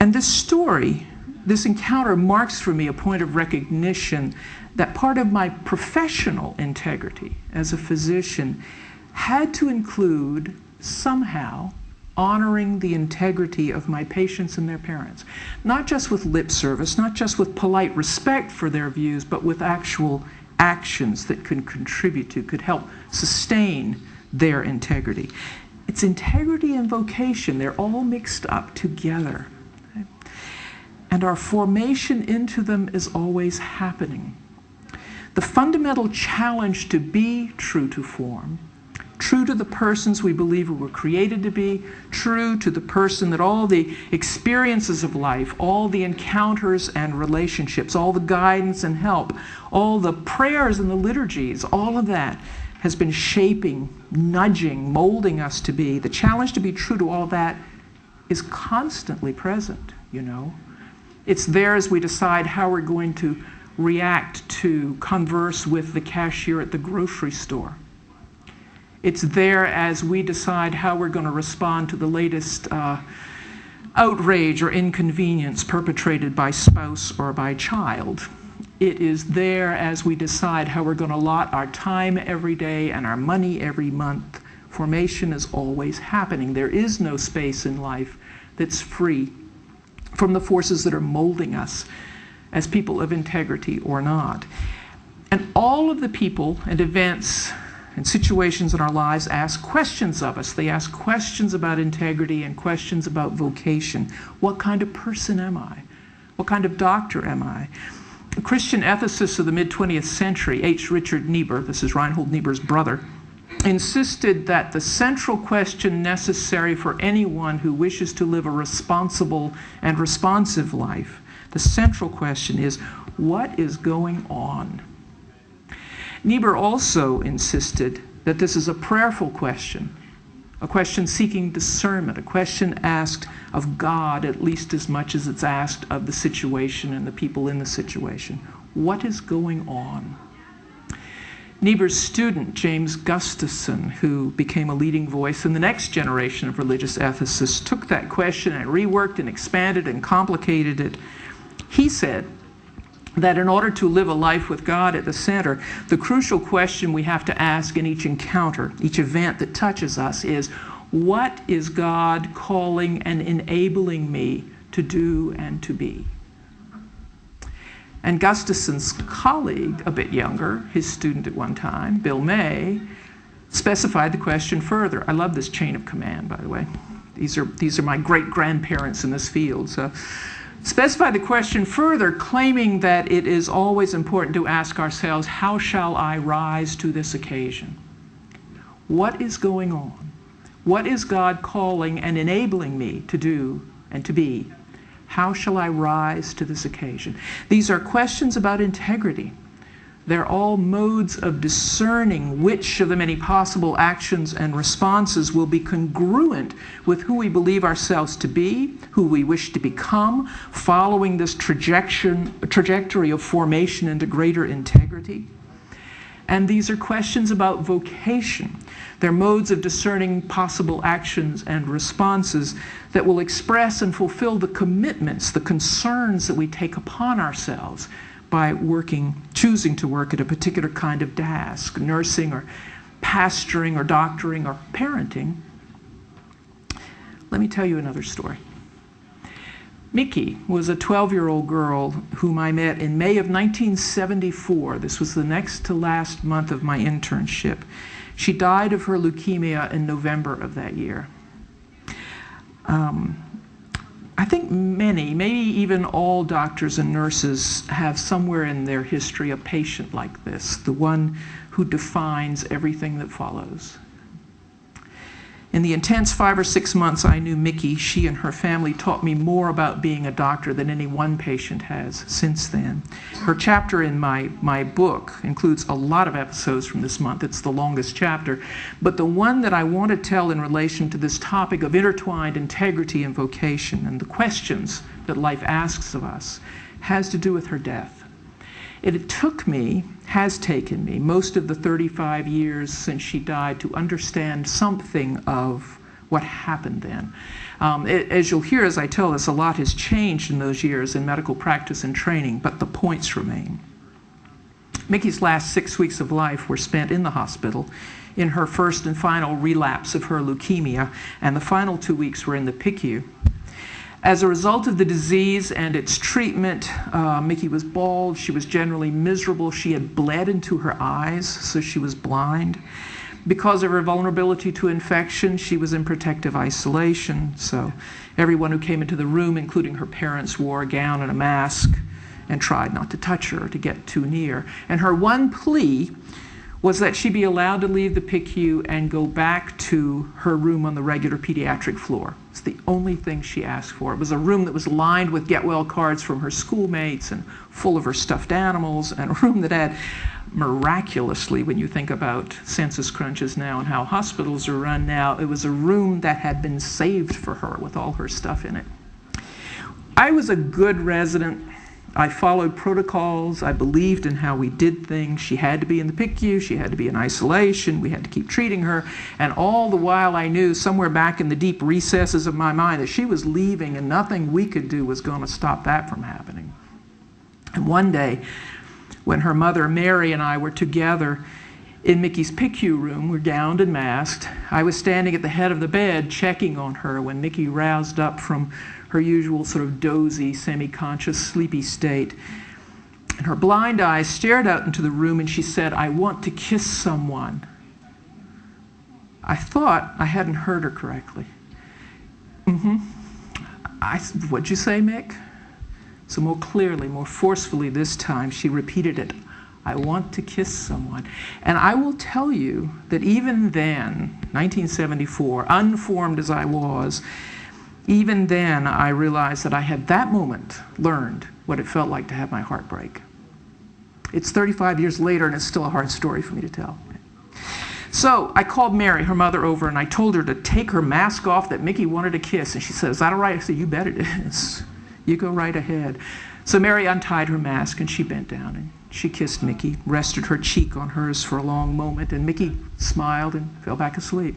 And this story, this encounter, marks for me a point of recognition that part of my professional integrity as a physician had to include somehow honoring the integrity of my patients and their parents. Not just with lip service, not just with polite respect for their views, but with actual actions that could contribute to, could help sustain their integrity. It's integrity and vocation, they're all mixed up together. Right? And our formation into them is always happening. The fundamental challenge to be true to form, true to the persons we believe we were created to be, true to the person that all the experiences of life, all the encounters and relationships, all the guidance and help, all the prayers and the liturgies, all of that has been shaping, nudging, molding us to be. The challenge to be true to all that is constantly present, you know. It's there as we decide how we're going to react to converse with the cashier at the grocery store. It's there as we decide how we're going to respond to the latest outrage or inconvenience perpetrated by spouse or by child. It is there as we decide how we're going to allot our time every day and our money every month. Formation is always happening. There is no space in life that's free from the forces that are molding us as people of integrity or not. And all of the people and events and situations in our lives ask questions of us. They ask questions about integrity and questions about vocation. What kind of person am I? What kind of doctor am I? A Christian ethicist of the mid-20th century, H. Richard Niebuhr, this is Reinhold Niebuhr's brother, insisted that the central question necessary for anyone who wishes to live a responsible and responsive life, the central question is, what is going on? Niebuhr also insisted that this is a prayerful question, a question seeking discernment, a question asked of God at least as much as it's asked of the situation and the people in the situation. What is going on? Niebuhr's student, James Gustafson, who became a leading voice in the next generation of religious ethicists, took that question and reworked and expanded and complicated it. He said that in order to live a life with God at the center, the crucial question we have to ask in each encounter, each event that touches us is, what is God calling and enabling me to do and to be? And Gustafson's colleague, a bit younger, his student at one time, Bill May, specified the question further. I love this chain of command, by the way. These are my great-grandparents in this field. So, specified the question further, claiming that it is always important to ask ourselves, how shall I rise to this occasion? What is going on? What is God calling and enabling me to do and to be? How shall I rise to this occasion? These are questions about integrity. They're all modes of discerning which of the many possible actions and responses will be congruent with who we believe ourselves to be, who we wish to become, following this trajectory of formation into greater integrity. And these are questions about vocation. They're modes of discerning possible actions and responses that will express and fulfill the commitments, the concerns that we take upon ourselves by choosing to work at a particular kind of task, nursing or pastoring or doctoring or parenting. Let me tell you another story. Mickey was a 12-year-old girl whom I met in May of 1974. This was the next to last month of my internship. She died of her leukemia in November of that year. I think many, maybe even all doctors and nurses have somewhere in their history a patient like this, the one who defines everything that follows. In the intense 5 or 6 months I knew Mickey, she and her family taught me more about being a doctor than any one patient has since then. Her chapter in my book includes a lot of episodes from this month. It's the longest chapter. But the one that I want to tell in relation to this topic of intertwined integrity and vocation and the questions that life asks of us has to do with her death. It has taken me, most of the 35 years since she died to understand something of what happened then. As you'll hear as I tell this, a lot has changed in those years in medical practice and training, but the points remain. Mickey's last 6 weeks of life were spent in the hospital in her first and final relapse of her leukemia, and the final 2 weeks were in the PICU. As a result of the disease and its treatment, Mickey was bald, she was generally miserable, she had bled into her eyes, so she was blind. Because of her vulnerability to infection, she was in protective isolation, so everyone who came into the room, including her parents, wore a gown and a mask and tried not to touch her or to get too near. And her one plea was that she be allowed to leave the PICU and go back to her room on the regular pediatric floor. It's the only thing she asked for. It was a room that was lined with get-well cards from her schoolmates and full of her stuffed animals, and a room that had, miraculously, when you think about census crunches now and how hospitals are run now, it was a room that had been saved for her with all her stuff in it. I was a good resident. I followed protocols. I believed in how we did things. She had to be in the PICU. She had to be in isolation. We had to keep treating her. And all the while I knew somewhere back in the deep recesses of my mind that she was leaving and nothing we could do was going to stop that from happening. And one day, when her mother, Mary, and I were together in Mickey's PICU room, we're gowned and masked, I was standing at the head of the bed checking on her when Mickey roused up from her usual sort of dozy, semi-conscious, sleepy state. And her blind eyes stared out into the room and she said, "I want to kiss someone." I thought I hadn't heard her correctly. What'd you say, Mick? So more clearly, more forcefully this time, she repeated it. "I want to kiss someone." And I will tell you that even then, 1974, unformed as I was, even then I realized that I had that moment learned what it felt like to have my heart break. It's 35 years later and it's still a hard story for me to tell. So I called Mary, her mother, over and I told her to take her mask off that Mickey wanted to kiss. And she said, "Is that all right?" I said, "You bet it is. You go right ahead." So Mary untied her mask and she bent down and She kissed Mickey, rested her cheek on hers for a long moment, and Mickey smiled and fell back asleep.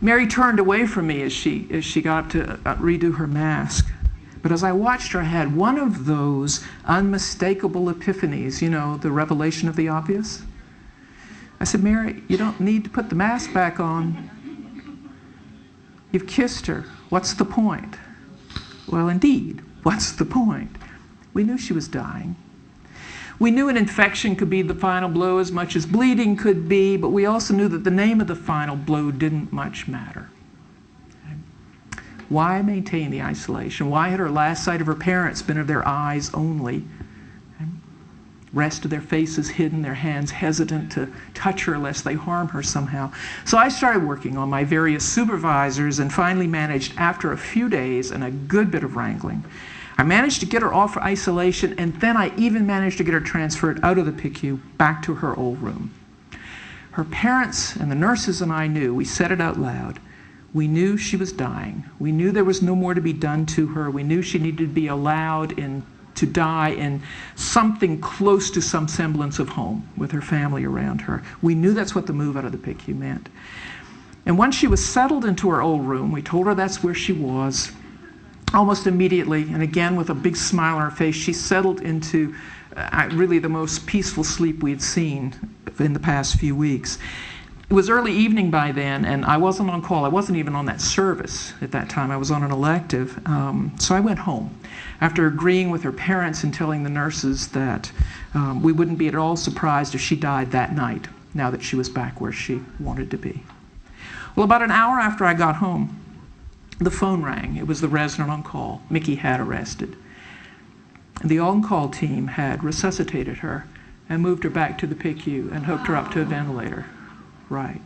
Mary turned away from me as she got up to redo her mask. But as I watched her, I had one of those unmistakable epiphanies, you know, the revelation of the obvious. I said, Mary, you don't need to put the mask back on. You've kissed her. What's the point? Well, indeed, what's the point? We knew she was dying. We knew an infection could be the final blow as much as bleeding could be, but we also knew that the name of the final blow didn't much matter. Why maintain the isolation? Why had her last sight of her parents been of their eyes only? Rest of their faces hidden, their hands hesitant to touch her lest they harm her somehow. So I started working on my various supervisors and finally managed, after a few days and a good bit of wrangling, I managed to get her off isolation, and then I even managed to get her transferred out of the PICU back to her old room. Her parents and the nurses and I knew, we said it out loud, we knew she was dying. We knew there was no more to be done to her. We knew she needed to be allowed to die in something close to some semblance of home with her family around her. We knew that's what the move out of the PICU meant. And once she was settled into her old room, we told her that's where she was. Almost immediately, and again with a big smile on her face, she settled into really the most peaceful sleep we'd seen in the past few weeks. It was early evening by then, and I wasn't on call. I wasn't even on that service at that time. I was on an elective. So I went home after agreeing with her parents and telling the nurses that we wouldn't be at all surprised if she died that night, now that she was back where she wanted to be. Well, about an hour after I got home, the phone rang. It was the resident on call. Mickey had arrested. The on-call team had resuscitated her and moved her back to the PICU and hooked her up to a ventilator. Right.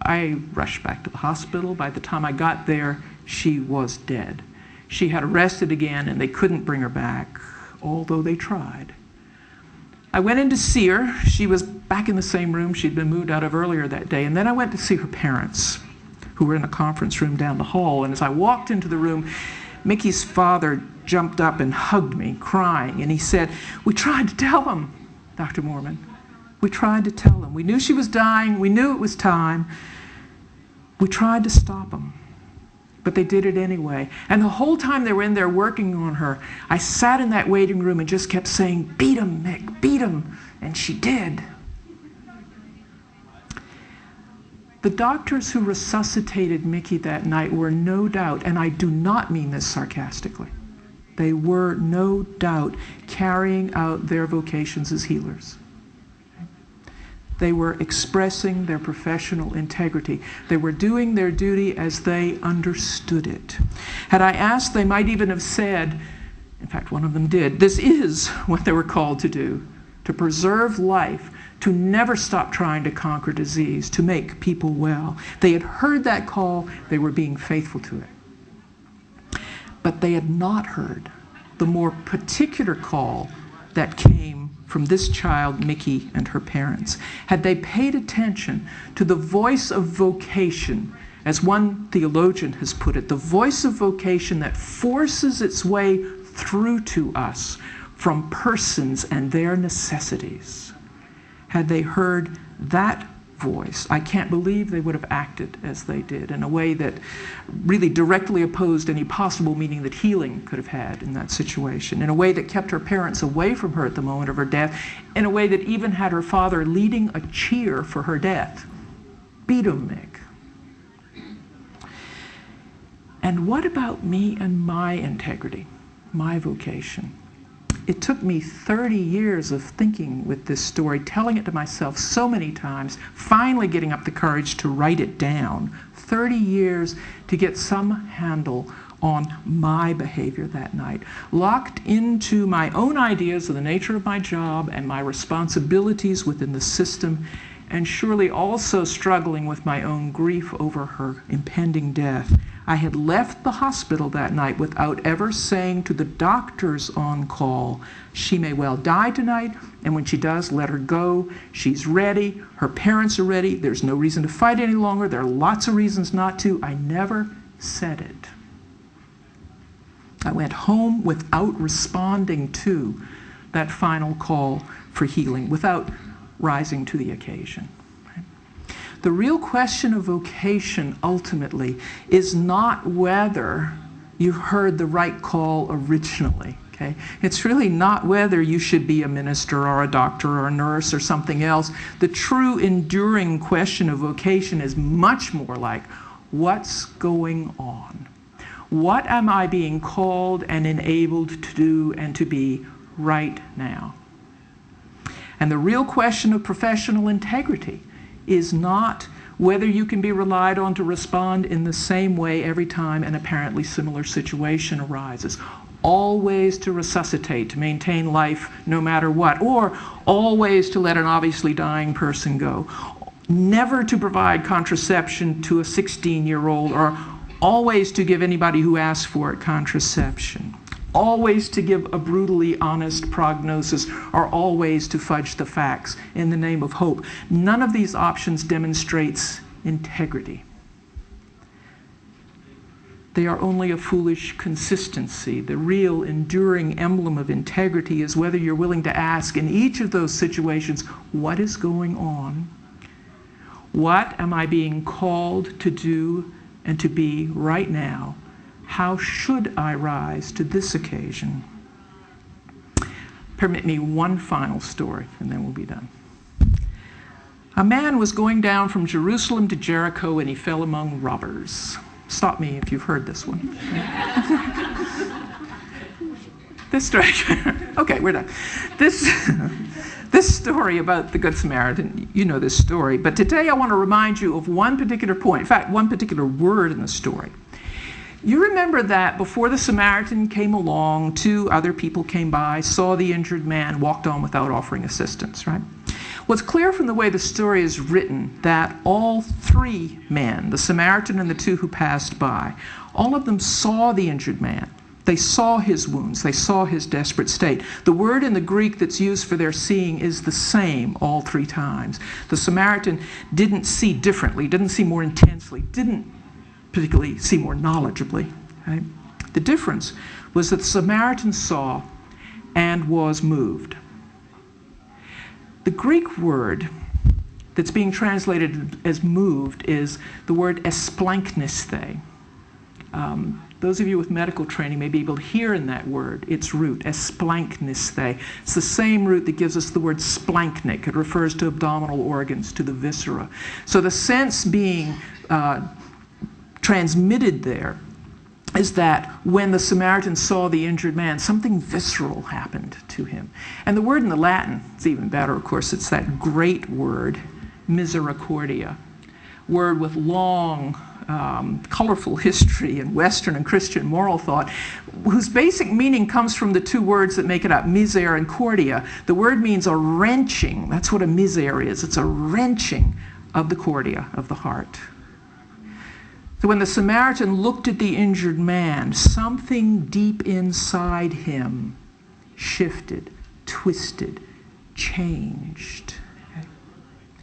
I rushed back to the hospital. By the time I got there, she was dead. She had arrested again, and they couldn't bring her back, although they tried. I went in to see her. She was back in the same room she'd been moved out of earlier that day, and then I went to see her parents, who were in a conference room down the hall. And as I walked into the room, Mickey's father jumped up and hugged me, crying, and he said, "We tried to tell him, Dr. Mohrmann. We tried to tell him. We knew she was dying. We knew it was time. We tried to stop him, but they did it anyway." And the whole time they were in there working on her, I sat in that waiting room and just kept saying, "Beat him, Mick, beat him." And she did. The doctors who resuscitated Mickey that night were no doubt, and I do not mean this sarcastically, they were no doubt carrying out their vocations as healers. They were expressing their professional integrity. They were doing their duty as they understood it. Had I asked, they might even have said, in fact, one of them did, this is what they were called to do, to preserve life, to never stop trying to conquer disease, to make people well. They had heard that call. They were being faithful to it. But they had not heard the more particular call that came from this child, Mickey, and her parents. Had they paid attention to the voice of vocation, as one theologian has put it, the voice of vocation that forces its way through to us from persons and their necessities. Had they heard that voice, I can't believe they would have acted as they did in a way that really directly opposed any possible meaning that healing could have had in that situation, in a way that kept her parents away from her at the moment of her death, in a way that even had her father leading a cheer for her death. Beat 'em, Mick. And what about me and my integrity, my vocation? It took me 30 years of thinking with this story, telling it to myself so many times, finally getting up the courage to write it down. 30 years to get some handle on my behavior that night, locked into my own ideas of the nature of my job and my responsibilities within the system, and surely also struggling with my own grief over her impending death. I had left the hospital that night without ever saying to the doctors on call, "She may well die tonight, and when she does, let her go. She's ready. Her parents are ready. There's no reason to fight any longer. There are lots of reasons not to." I never said it. I went home without responding to that final call for healing without rising to the occasion. The real question of vocation ultimately is not whether you heard the right call originally. Okay? It's really not whether you should be a minister or a doctor or a nurse or something else. The true enduring question of vocation is much more like, what's going on? What am I being called and enabled to do and to be right now? And the real question of professional integrity is not whether you can be relied on to respond in the same way every time an apparently similar situation arises. Always to resuscitate, to maintain life no matter what, or always to let an obviously dying person go. Never to provide contraception to a 16-year-old, or always to give anybody who asks for it contraception. Always to give a brutally honest prognosis, or always to fudge the facts in the name of hope. None of these options demonstrates integrity. They are only a foolish consistency. The real enduring emblem of integrity is whether you're willing to ask in each of those situations, what is going on? What am I being called to do and to be right now? How should I rise to this occasion? Permit me one final story, and then we'll be done. A man was going down from Jerusalem to Jericho, and he fell among robbers. Stop me if you've heard this one. This story, okay, we're done. This story about the Good Samaritan, you know this story, but today I want to remind you of one particular point, in fact, one particular word in the story. You remember that before the Samaritan came along, 2 other people came by, saw the injured man, walked on without offering assistance, right? Well, it's clear from the way the story is written that all 3 men, the Samaritan and the 2 who passed by, all of them saw the injured man. They saw his wounds. They saw his desperate state. The word in the Greek that's used for their seeing is the same all 3 times. The Samaritan didn't see differently, didn't see more intensely, didn't particularly see more knowledgeably. Right? The difference was that the Samaritan saw and was moved. The Greek word that's being translated as moved is the word esplanknisthe. Those of you with medical training may be able to hear in that word its root, esplanknisthe. It's the same root that gives us the word splanchnic. It refers to abdominal organs, to the viscera. So the sense being transmitted there is that when the Samaritan saw the injured man, something visceral happened to him. And the word in the Latin is even better, of course. It's that great word, misericordia, word with long, colorful history in Western and Christian moral thought, whose basic meaning comes from the 2 words that make it up, miser and cordia. The word means a wrenching. That's what a miser is. It's a wrenching of the cordia, of the heart. So when the Samaritan looked at the injured man, something deep inside him shifted, twisted, changed. Okay?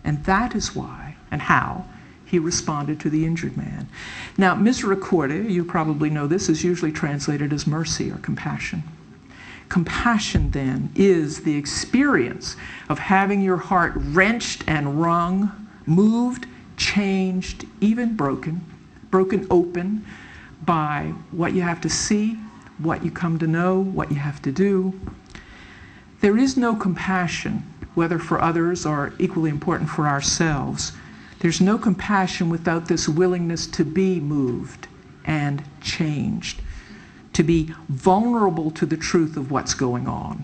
And that is why and how he responded to the injured man. Now, misericordia, you probably know this, is usually translated as mercy or compassion. Compassion, then, is the experience of having your heart wrenched and wrung, moved, changed, even broken open by what you have to see, what you come to know, what you have to do. There is no compassion, whether for others or equally important for ourselves. There's no compassion without this willingness to be moved and changed, to be vulnerable to the truth of what's going on,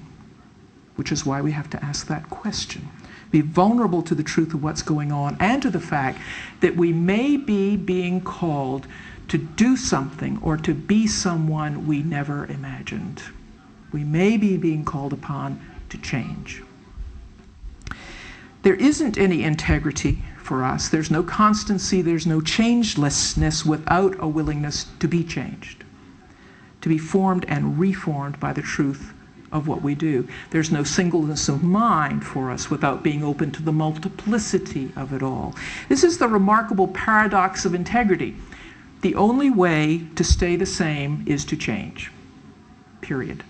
which is why we have to ask that question. Be vulnerable to the truth of what's going on and to the fact that we may be being called to do something or to be someone we never imagined. We may be being called upon to change. There isn't any integrity for us. There's no constancy, there's no changelessness without a willingness to be changed, to be formed and reformed by the truth of what we do. There's no singleness of mind for us without being open to the multiplicity of it all. This is the remarkable paradox of integrity. The only way to stay the same is to change, period.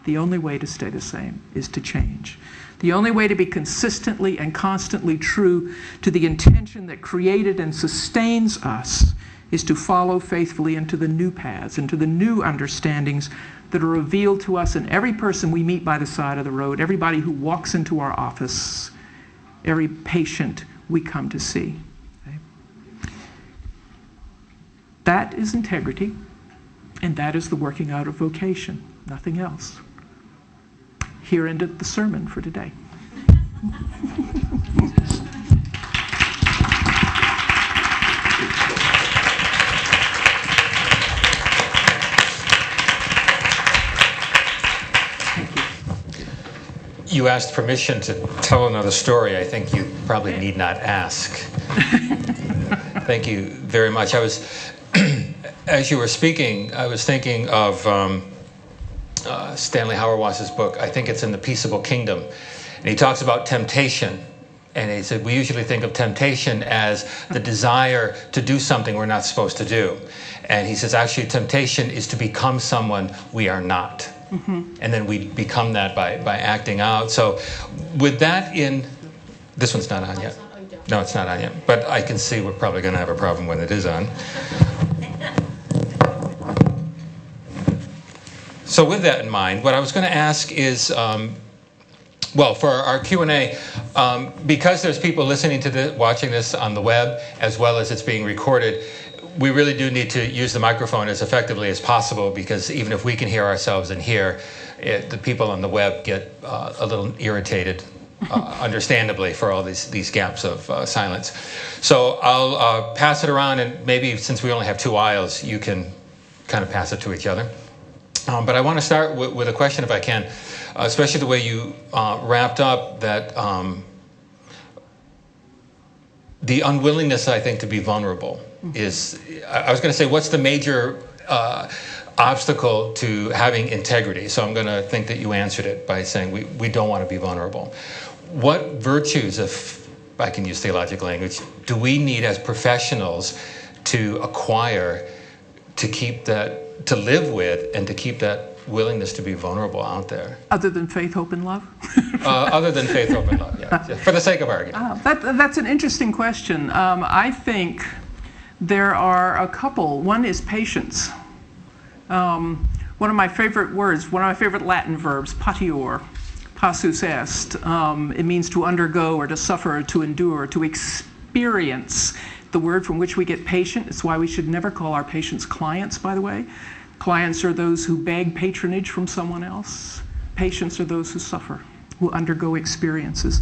The only way to stay the same is to change. The only way to be consistently and constantly true to the intention that created and sustains us is to follow faithfully into the new paths, into the new understandings that are revealed to us in every person we meet by the side of the road, everybody who walks into our office, every patient we come to see. Okay? That is integrity, and that is the working out of vocation, nothing else. Here ended the sermon for today. You asked permission to tell another story. I think you probably need not ask. Thank you very much. As you were speaking, I was thinking of Stanley Hauerwas's book. I think it's in The Peaceable Kingdom. And he talks about temptation. And he said, we usually think of temptation as the desire to do something we're not supposed to do. And he says, actually, temptation is to become someone we are not. Mm-hmm. And then we become that by acting out. So with that in... This one's not on yet. No, it's not on yet. But I can see we're probably going to have a problem when it is on. So with that in mind, what I was going to ask is... Well, for our Q&A, because there's people listening to this, watching this on the web, as well as it's being recorded, we really do need to use the microphone as effectively as possible, because even if we can hear ourselves in here, the people on the web get a little irritated, understandably, for all these gaps of silence. So I'll pass it around, and maybe since we only have 2 aisles, you can kind of pass it to each other. But I want to start with a question, if I can. Especially the way you wrapped up that the unwillingness, I think, to be vulnerable is, I was going to say, what's the major obstacle to having integrity? So I'm going to think that you answered it by saying we don't want to be vulnerable. What virtues, if I can use theological language, do we need as professionals to acquire to keep that, to live with, and to keep that willingness to be vulnerable out there? Other than faith, hope, and love? Other than faith, hope, and love, yeah. For the sake of argument. That's an interesting question. I think there are a couple. One is patience. One of my favorite words, one of my favorite Latin verbs, patior, passus est. It means to undergo or to suffer or to endure, to experience. The word from which we get patient. It's why we should never call our patients clients, by the way. Clients are those who beg patronage from someone else. Patients are those who suffer, who undergo experiences.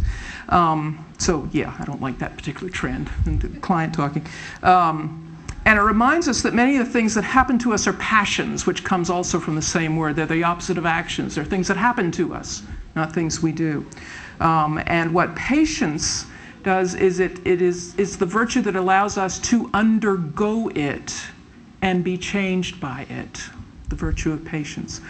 So yeah, I don't like that particular trend into client talking. And it reminds us that many of the things that happen to us are passions, which comes also from the same word. They're the opposite of actions. They're things that happen to us, not things we do. And what patience does is it's the virtue that allows us to undergo it and be changed by it, the virtue of patience.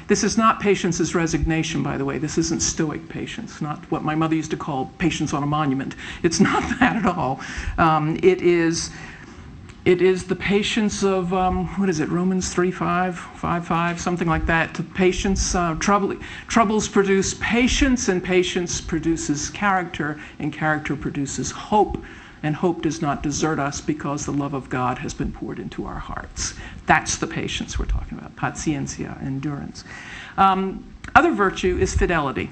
This is not patience as resignation, by the way. This isn't stoic patience, not what my mother used to call patience on a monument. It's not that at all. It is the patience of, what is it, Romans 3:5, 5:5, something like that. To patience, troubles produce patience, and patience produces character, and character produces hope. And hope does not desert us because the love of God has been poured into our hearts. That's the patience we're talking about, paciencia, endurance. Other virtue is fidelity.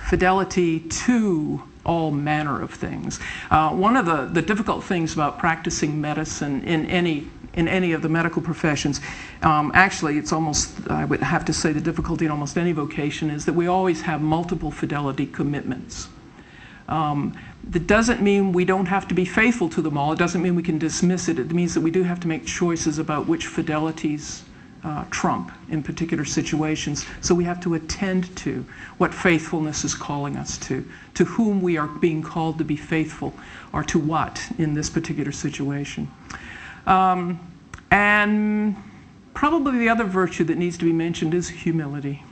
Fidelity to all manner of things. One of the difficult things about practicing medicine in any of the medical professions, actually it's almost, I would have to say the difficulty in almost any vocation is that we always have multiple fidelity commitments. That doesn't mean we don't have to be faithful to them all. It doesn't mean we can dismiss it. It means that we do have to make choices about which fidelities trump in particular situations. So we have to attend to what faithfulness is calling us to whom we are being called to be faithful, or to what in this particular situation. And probably the other virtue that needs to be mentioned is humility.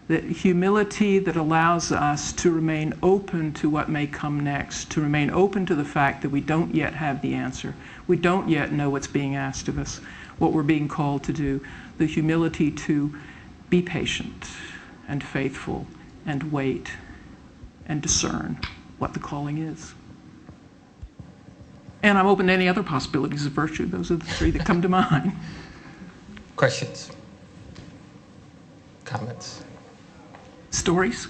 The humility that allows us to remain open to what may come next, to remain open to the fact that we don't yet have the answer. We don't yet know what's being asked of us. what we're being called to do, the humility to be patient and faithful and wait and discern what the calling is. And I'm open to any other possibilities of virtue. Those are the three that come to mind. Questions? Comments? Stories?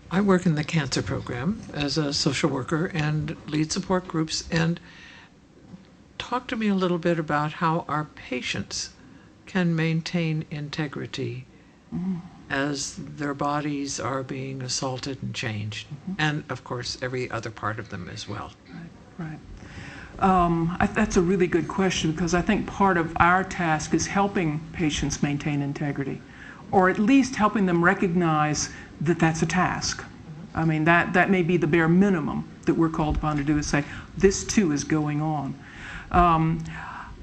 I work in the cancer program as a social worker and lead support groups. And talk to me a little bit about how our patients can maintain integrity as their bodies are being assaulted and changed. And of course, every other part of them as well. Right. That's a really good question, because I think part of our task is helping patients maintain integrity, or at least helping them recognize that that's a task. I mean, that may be the bare minimum that we're called upon to do, is say, this too is going on.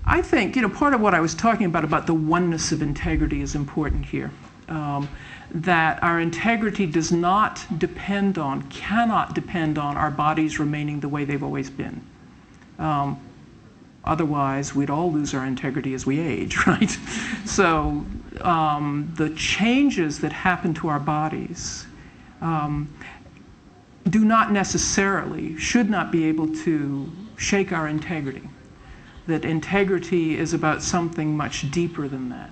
I think, part of what I was talking about the oneness of integrity is important here. That our integrity does not depend on, cannot depend on our bodies remaining the way they've always been. Otherwise, we'd all lose our integrity as we age, right? So the changes that happen to our bodies do not necessarily, should not be able to shake our integrity. That integrity is about something much deeper than that.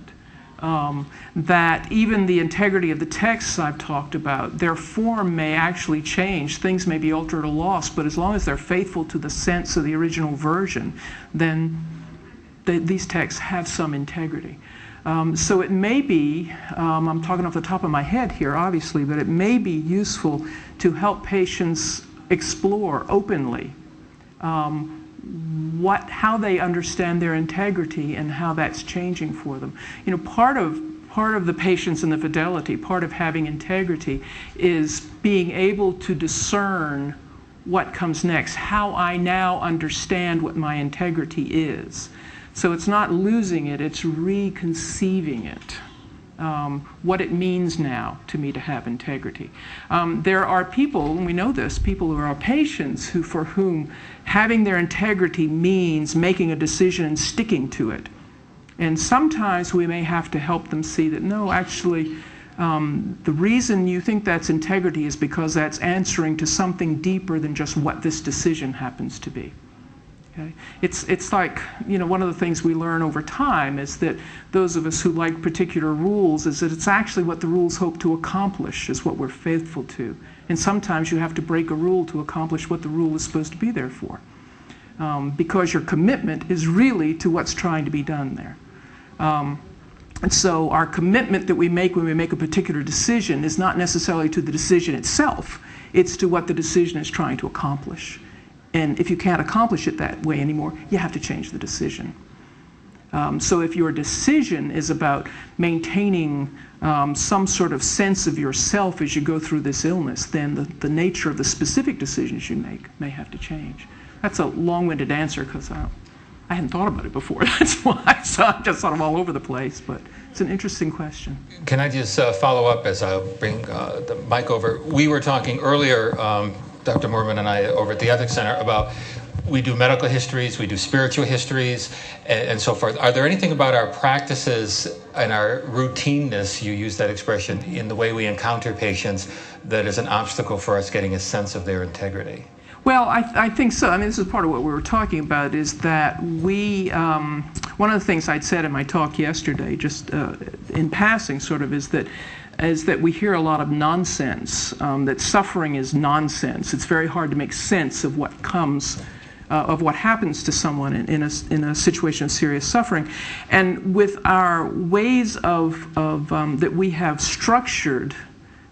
That even the integrity of the texts I've talked about, their form may actually change, things may be altered or lost, but as long as they're faithful to the sense of the original version, then these texts have some integrity. So it may be, I'm talking off the top of my head here, obviously, but it may be useful to help patients explore openly how they understand their integrity and how that's changing for them. Part of the patience and the fidelity, part of having integrity, is being able to discern what comes next, how I now understand what my integrity is. So it's not losing it, it's reconceiving it. What it means now to me to have integrity. There are people, and we know this, people who are patients for whom having their integrity means making a decision and sticking to it. And sometimes we may have to help them see that, no, actually, the reason you think that's integrity is because that's answering to something deeper than just what this decision happens to be. Okay? It's like, one of the things we learn over time is that those of us who like particular rules is that it's actually what the rules hope to accomplish is what we're faithful to. And sometimes you have to break a rule to accomplish what the rule is supposed to be there for. Because your commitment is really to what's trying to be done there. And so our commitment that we make when we make a particular decision is not necessarily to the decision itself, it's to what the decision is trying to accomplish. And if you can't accomplish it that way anymore, you have to change the decision. So if your decision is about maintaining some sort of sense of yourself as you go through this illness, then the nature of the specific decisions you make may have to change. That's a long-winded answer because I hadn't thought about it before. That's why. So I'm just sort of all over the place, but it's an interesting question. Can I just follow up as I bring the mic over? We were talking earlier, Dr. Mohrmann and I over at the Ethics Center, about we do medical histories, we do spiritual histories, and so forth. Are there anything about our practices and our routineness, you use that expression, in the way we encounter patients that is an obstacle for us getting a sense of their integrity? Well, I think so. I mean, this is part of what we were talking about, is that we, one of the things I'd said in my talk yesterday, just in passing sort of, is that we hear a lot of nonsense, that suffering is nonsense. It's very hard to make sense of what comes, of what happens to someone in a situation of serious suffering. And with our ways that we have structured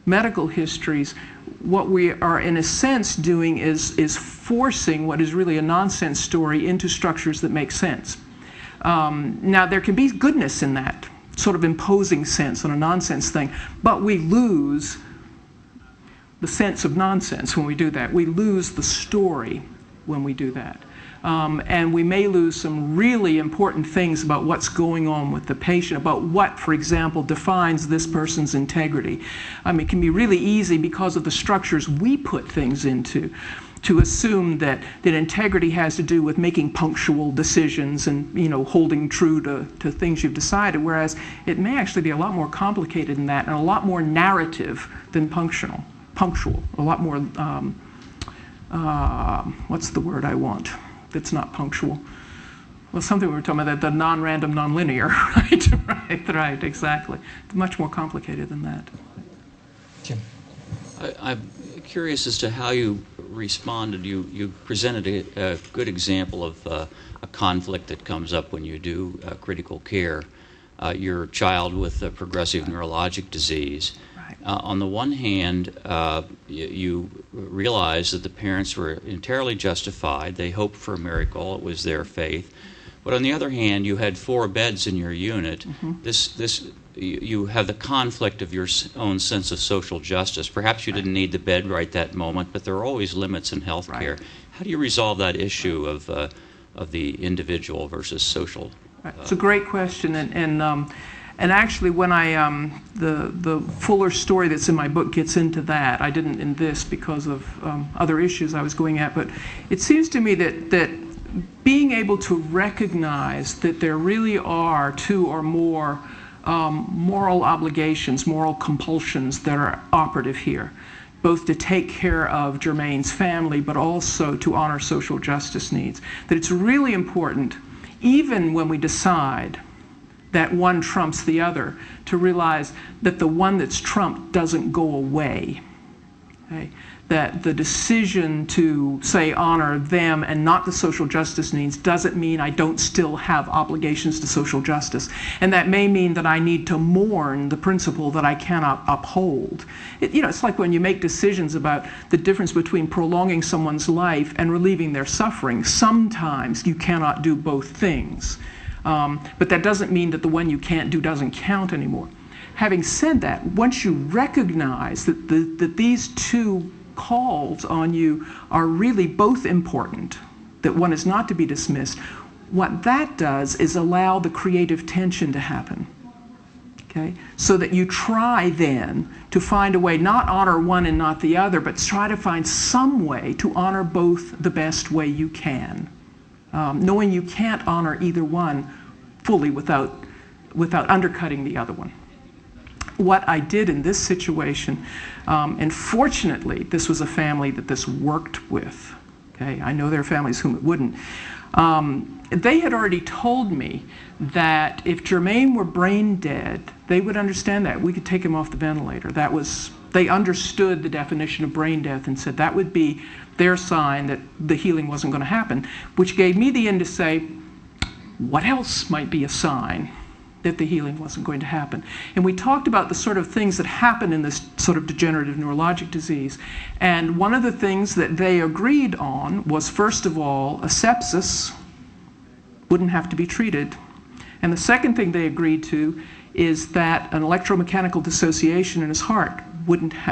medical histories, what we are in a sense doing is forcing what is really a nonsense story into structures that make sense. Now there can be goodness in that, sort of imposing sense on a nonsense thing, but we lose the sense of nonsense when we do that. We lose the story when we do that. And we may lose some really important things about what's going on with the patient, about what, for example, defines this person's integrity. I mean, it can be really easy because of the structures we put things into to assume that integrity has to do with making punctual decisions and, you know, holding true to things you've decided, whereas it may actually be a lot more complicated than that and a lot more narrative than punctual, a lot more, what's the word I want that's not punctual? Well, something we were talking about, the non-random, non-linear, right? Right, exactly. Much more complicated than that. Jim. I'm curious as to how you responded. You presented a good example of a conflict that comes up when you do critical care. Your child with a progressive neurologic disease. Right. On the one hand, you realized that the parents were entirely justified. They hoped for a miracle. It was their faith. But on the other hand, you had 4 beds in your unit. Mm-hmm. You have the conflict of your own sense of social justice. Perhaps you didn't need the bed right that moment, but there are always limits in health care. Right. How do you resolve that issue of the individual versus social? Right. It's a great question, and actually, when the fuller story that's in my book gets into that. I didn't in this because of other issues I was going at, but it seems to me that being able to recognize that there really are 2 or more moral obligations, moral compulsions that are operative here, both to take care of Jermaine's family, but also to honor social justice needs. That it's really important, even when we decide that one trumps the other, to realize that the one that's trumped doesn't go away. Okay? That the decision to, say, honor them and not the social justice needs doesn't mean I don't still have obligations to social justice. And that may mean that I need to mourn the principle that I cannot uphold. It's like when you make decisions about the difference between prolonging someone's life and relieving their suffering. Sometimes you cannot do both things. But that doesn't mean that the one you can't do doesn't count anymore. Having said that, once you recognize that these 2 calls on you are really both important, that one is not to be dismissed, what that does is allow the creative tension to happen. Okay? So that you try then to find a way, not honor one and not the other, but try to find some way to honor both the best way you can. Knowing you can't honor either one fully without undercutting the other one. What I did in this situation, and fortunately this was a family that this worked with. Okay, I know there are families whom it wouldn't. They had already told me that if Jermaine were brain dead, they would understand that. We could take him off the ventilator. They understood the definition of brain death and said that would be their sign that the healing wasn't going to happen, which gave me the end to say, what else might be a sign that the healing wasn't going to happen? And we talked about the sort of things that happen in this sort of degenerative neurologic disease. And one of the things that they agreed on was, first of all, a sepsis wouldn't have to be treated. And the second thing they agreed to is that an electromechanical dissociation in his heart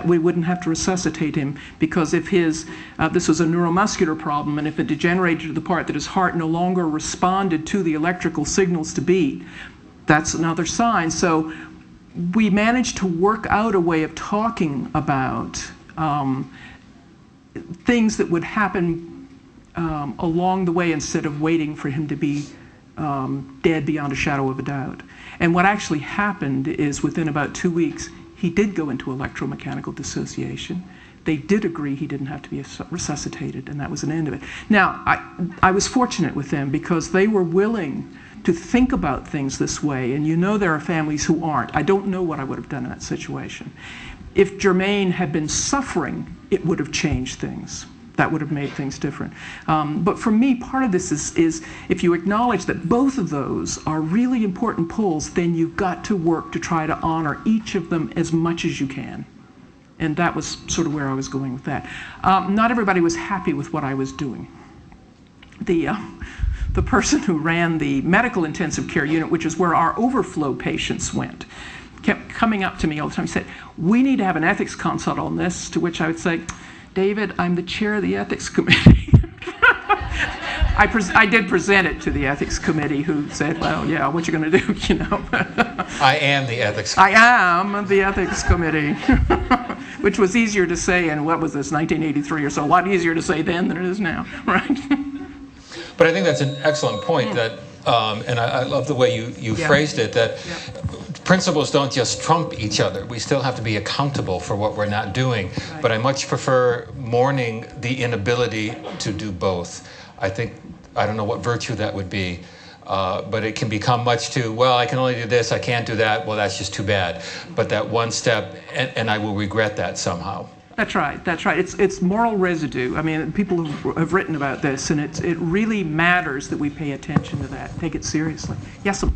we wouldn't have to resuscitate him, because if this was a neuromuscular problem, and if it degenerated to the part that his heart no longer responded to the electrical signals to beat, that's another sign. So we managed to work out a way of talking about things that would happen along the way instead of waiting for him to be dead beyond a shadow of a doubt. And what actually happened is within about 2 weeks, he did go into electromechanical dissociation. They did agree he didn't have to be resuscitated, and that was an end of it. Now, I was fortunate with them because they were willing to think about things this way, and you know there are families who aren't. I don't know what I would have done in that situation. If Jermaine had been suffering, it would have changed things. That would have made things different. But for me, part of this is if you acknowledge that both of those are really important pulls, then you've got to work to try to honor each of them as much as you can. And that was sort of where I was going with that. Not everybody was happy with what I was doing. The person who ran the medical intensive care unit, which is where our overflow patients went, kept coming up to me all the time. He said, "We need to have an ethics consult on this," to which I would say, "David, I'm the chair of the ethics committee." I did present it to the ethics committee, who said, well, yeah, what you going to do, you know. I am the ethics. I am the ethics committee, which was easier to say in, what was this, 1983 or so, a lot easier to say then than it is now, right? But I think that's an excellent point, that, and I love the way you phrased it, that principles don't just trump each other. We still have to be accountable for what we're not doing. Right. But I much prefer mourning the inability to do both. I don't know what virtue that would be, but it can become much too, well, I can only do this, I can't do that, well, that's just too bad. But that one step, and I will regret that somehow. That's right. It's moral residue. I mean, people have written about this, and it really matters that we pay attention to that, take it seriously. Yes, ma'am.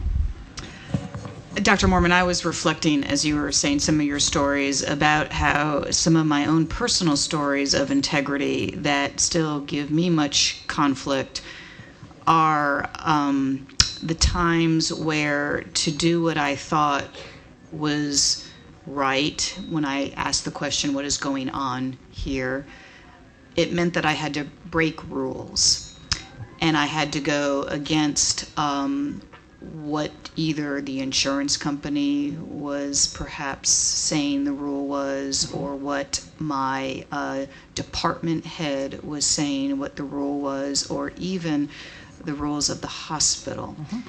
Dr. Mohrmann, I was reflecting as you were saying some of your stories about how some of my own personal stories of integrity that still give me much conflict are the times where to do what I thought was right, when I asked the question, what is going on here, it meant that I had to break rules. And I had to go against what either the insurance company was perhaps saying the rule was, or what my department head was saying what the rule was, or even the rules of the hospital. Mm-hmm.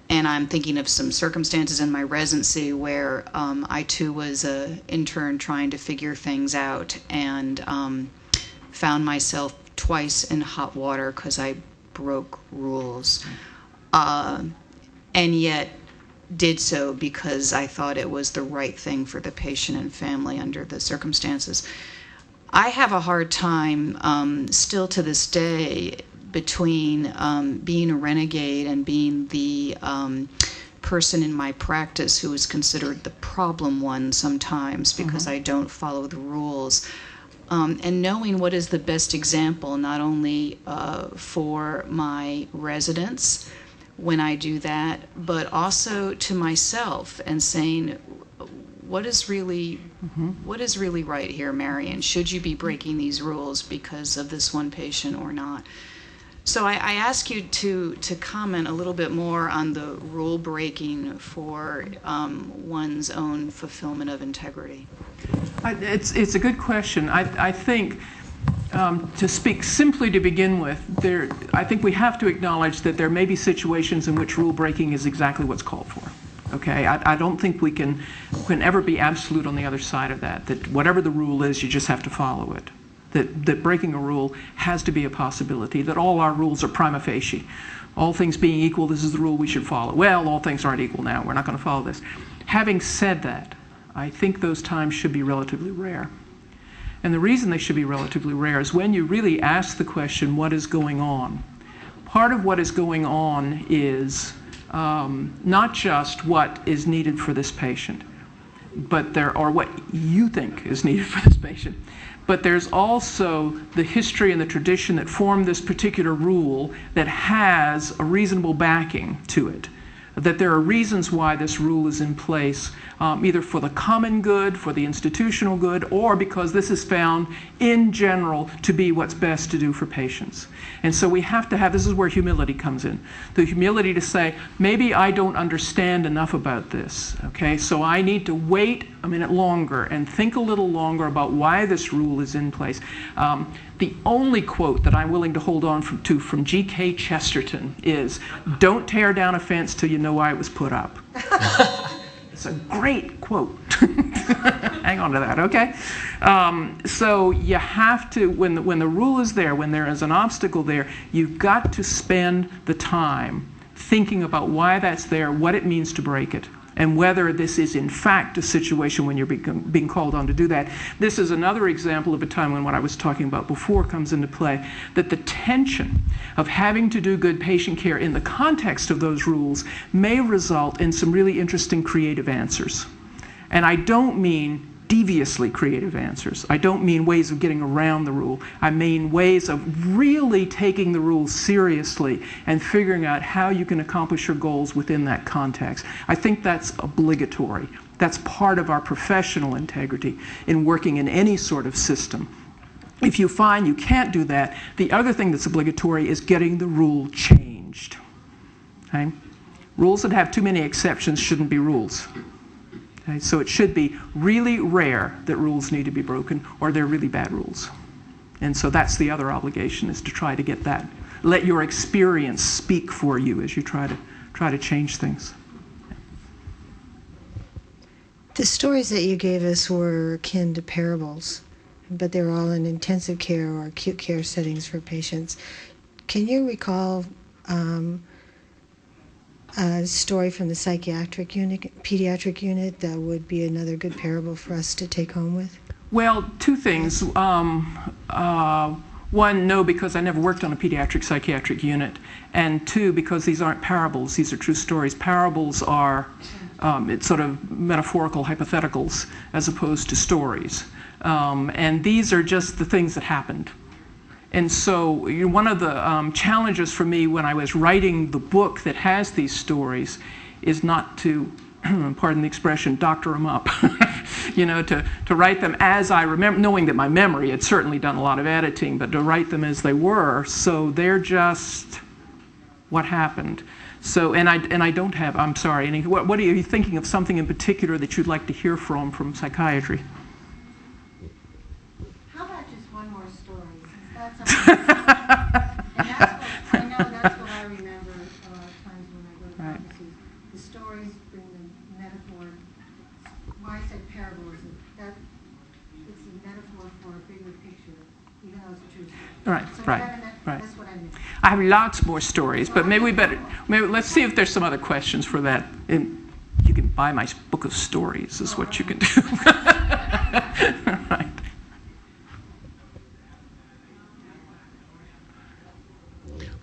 And I'm thinking of some circumstances in my residency where I too was an intern trying to figure things out, and found myself twice in hot water because I broke rules. And yet did so because I thought it was the right thing for the patient and family under the circumstances. I have a hard time still to this day between being a renegade and being the person in my practice who is considered the problem one sometimes because I don't follow the rules. And knowing what is the best example, not only for my residents when I do that, but also to myself, and saying, what is really right here, Marion? Should you be breaking these rules because of this one patient or not? So I ask you to comment a little bit more on the rule breaking for one's own fulfillment of integrity. It's a good question. I think to speak simply to begin with, I think we have to acknowledge that there may be situations in which rule breaking is exactly what's called for. Okay, I don't think we can ever be absolute on the other side of that. That whatever the rule is, you just have to follow it. That breaking a rule has to be a possibility. That all our rules are prima facie. All things being equal, this is the rule we should follow. Well, all things aren't equal now. We're not going to follow this. Having said that, I think those times should be relatively rare. And the reason they should be relatively rare is when you really ask the question, what is going on? Part of what is going on is not just what is needed for this patient, or what you think is needed for this patient, but there's also the history and the tradition that formed this particular rule that has a reasonable backing to it. That there are reasons why this rule is in place, either for the common good, for the institutional good, or because this is found in general to be what's best to do for patients. And so we have to have, this is where humility comes in, the humility to say, maybe I don't understand enough about this, okay, so I need to wait a minute longer and think a little longer about why this rule is in place. The only quote that I'm willing to hold on to from G.K. Chesterton is, don't tear down a fence till you know why it was put up. It's a great quote. Hang on to that, okay? So you have to, when the rule is there, when there is an obstacle there, you've got to spend the time thinking about why that's there, what it means to break it, and whether this is in fact a situation when you're being called on to do that. This is another example of a time when what I was talking about before comes into play, that the tension of having to do good patient care in the context of those rules may result in some really interesting creative answers. And I don't mean deviously creative answers. I don't mean ways of getting around the rule. I mean ways of really taking the rules seriously and figuring out how you can accomplish your goals within that context. I think that's obligatory. That's part of our professional integrity in working in any sort of system. If you find you can't do that, the other thing that's obligatory is getting the rule changed. Okay? Rules that have too many exceptions shouldn't be rules. Okay? So it should be really rare that rules need to be broken, or they're really bad rules. And so that's the other obligation, is to try to get that. Let your experience speak for you as you try to change things. The stories that you gave us were akin to parables, but they were all in intensive care or acute care settings for patients. Can you recall a story from the psychiatric unit, pediatric unit, that would be another good parable for us to take home with? Well, two things. One, no, because I never worked on a pediatric psychiatric unit. And two, because these aren't parables, these are true stories. Parables are it's sort of metaphorical hypotheticals as opposed to stories. And these are just the things that happened. And so one of the challenges for me when I was writing the book that has these stories is not to, pardon the expression, doctor them up. To write them as I remember, knowing that my memory had certainly done a lot of editing, but to write them as they were, so they're just what happened. So, and I don't have, I'm sorry, what are you thinking of, something in particular that you'd like to hear from psychiatry? How about just one more story? Since that's and that's what I remember times when I go to practices. The stories bring the metaphor. Why I said parable is that it's a metaphor for a bigger picture, even though it's a true story. Right, So right. that's what I mean. I have lots more stories, but maybe let's see if there's some other questions for that. And you can buy my book of stories is what you can do. Right.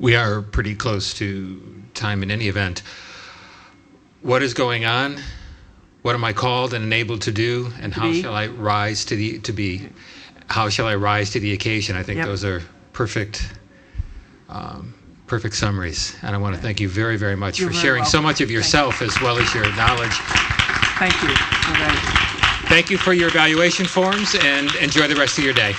We are pretty close to time in any event. What is going on? What am I called and enabled to do? And how shall I rise to be? How shall I rise to the occasion? I think those are perfect summaries. And I want to thank you very, very much for sharing so much of yourself as well as your knowledge. Thank you. Thank you for your evaluation forms, and enjoy the rest of your day.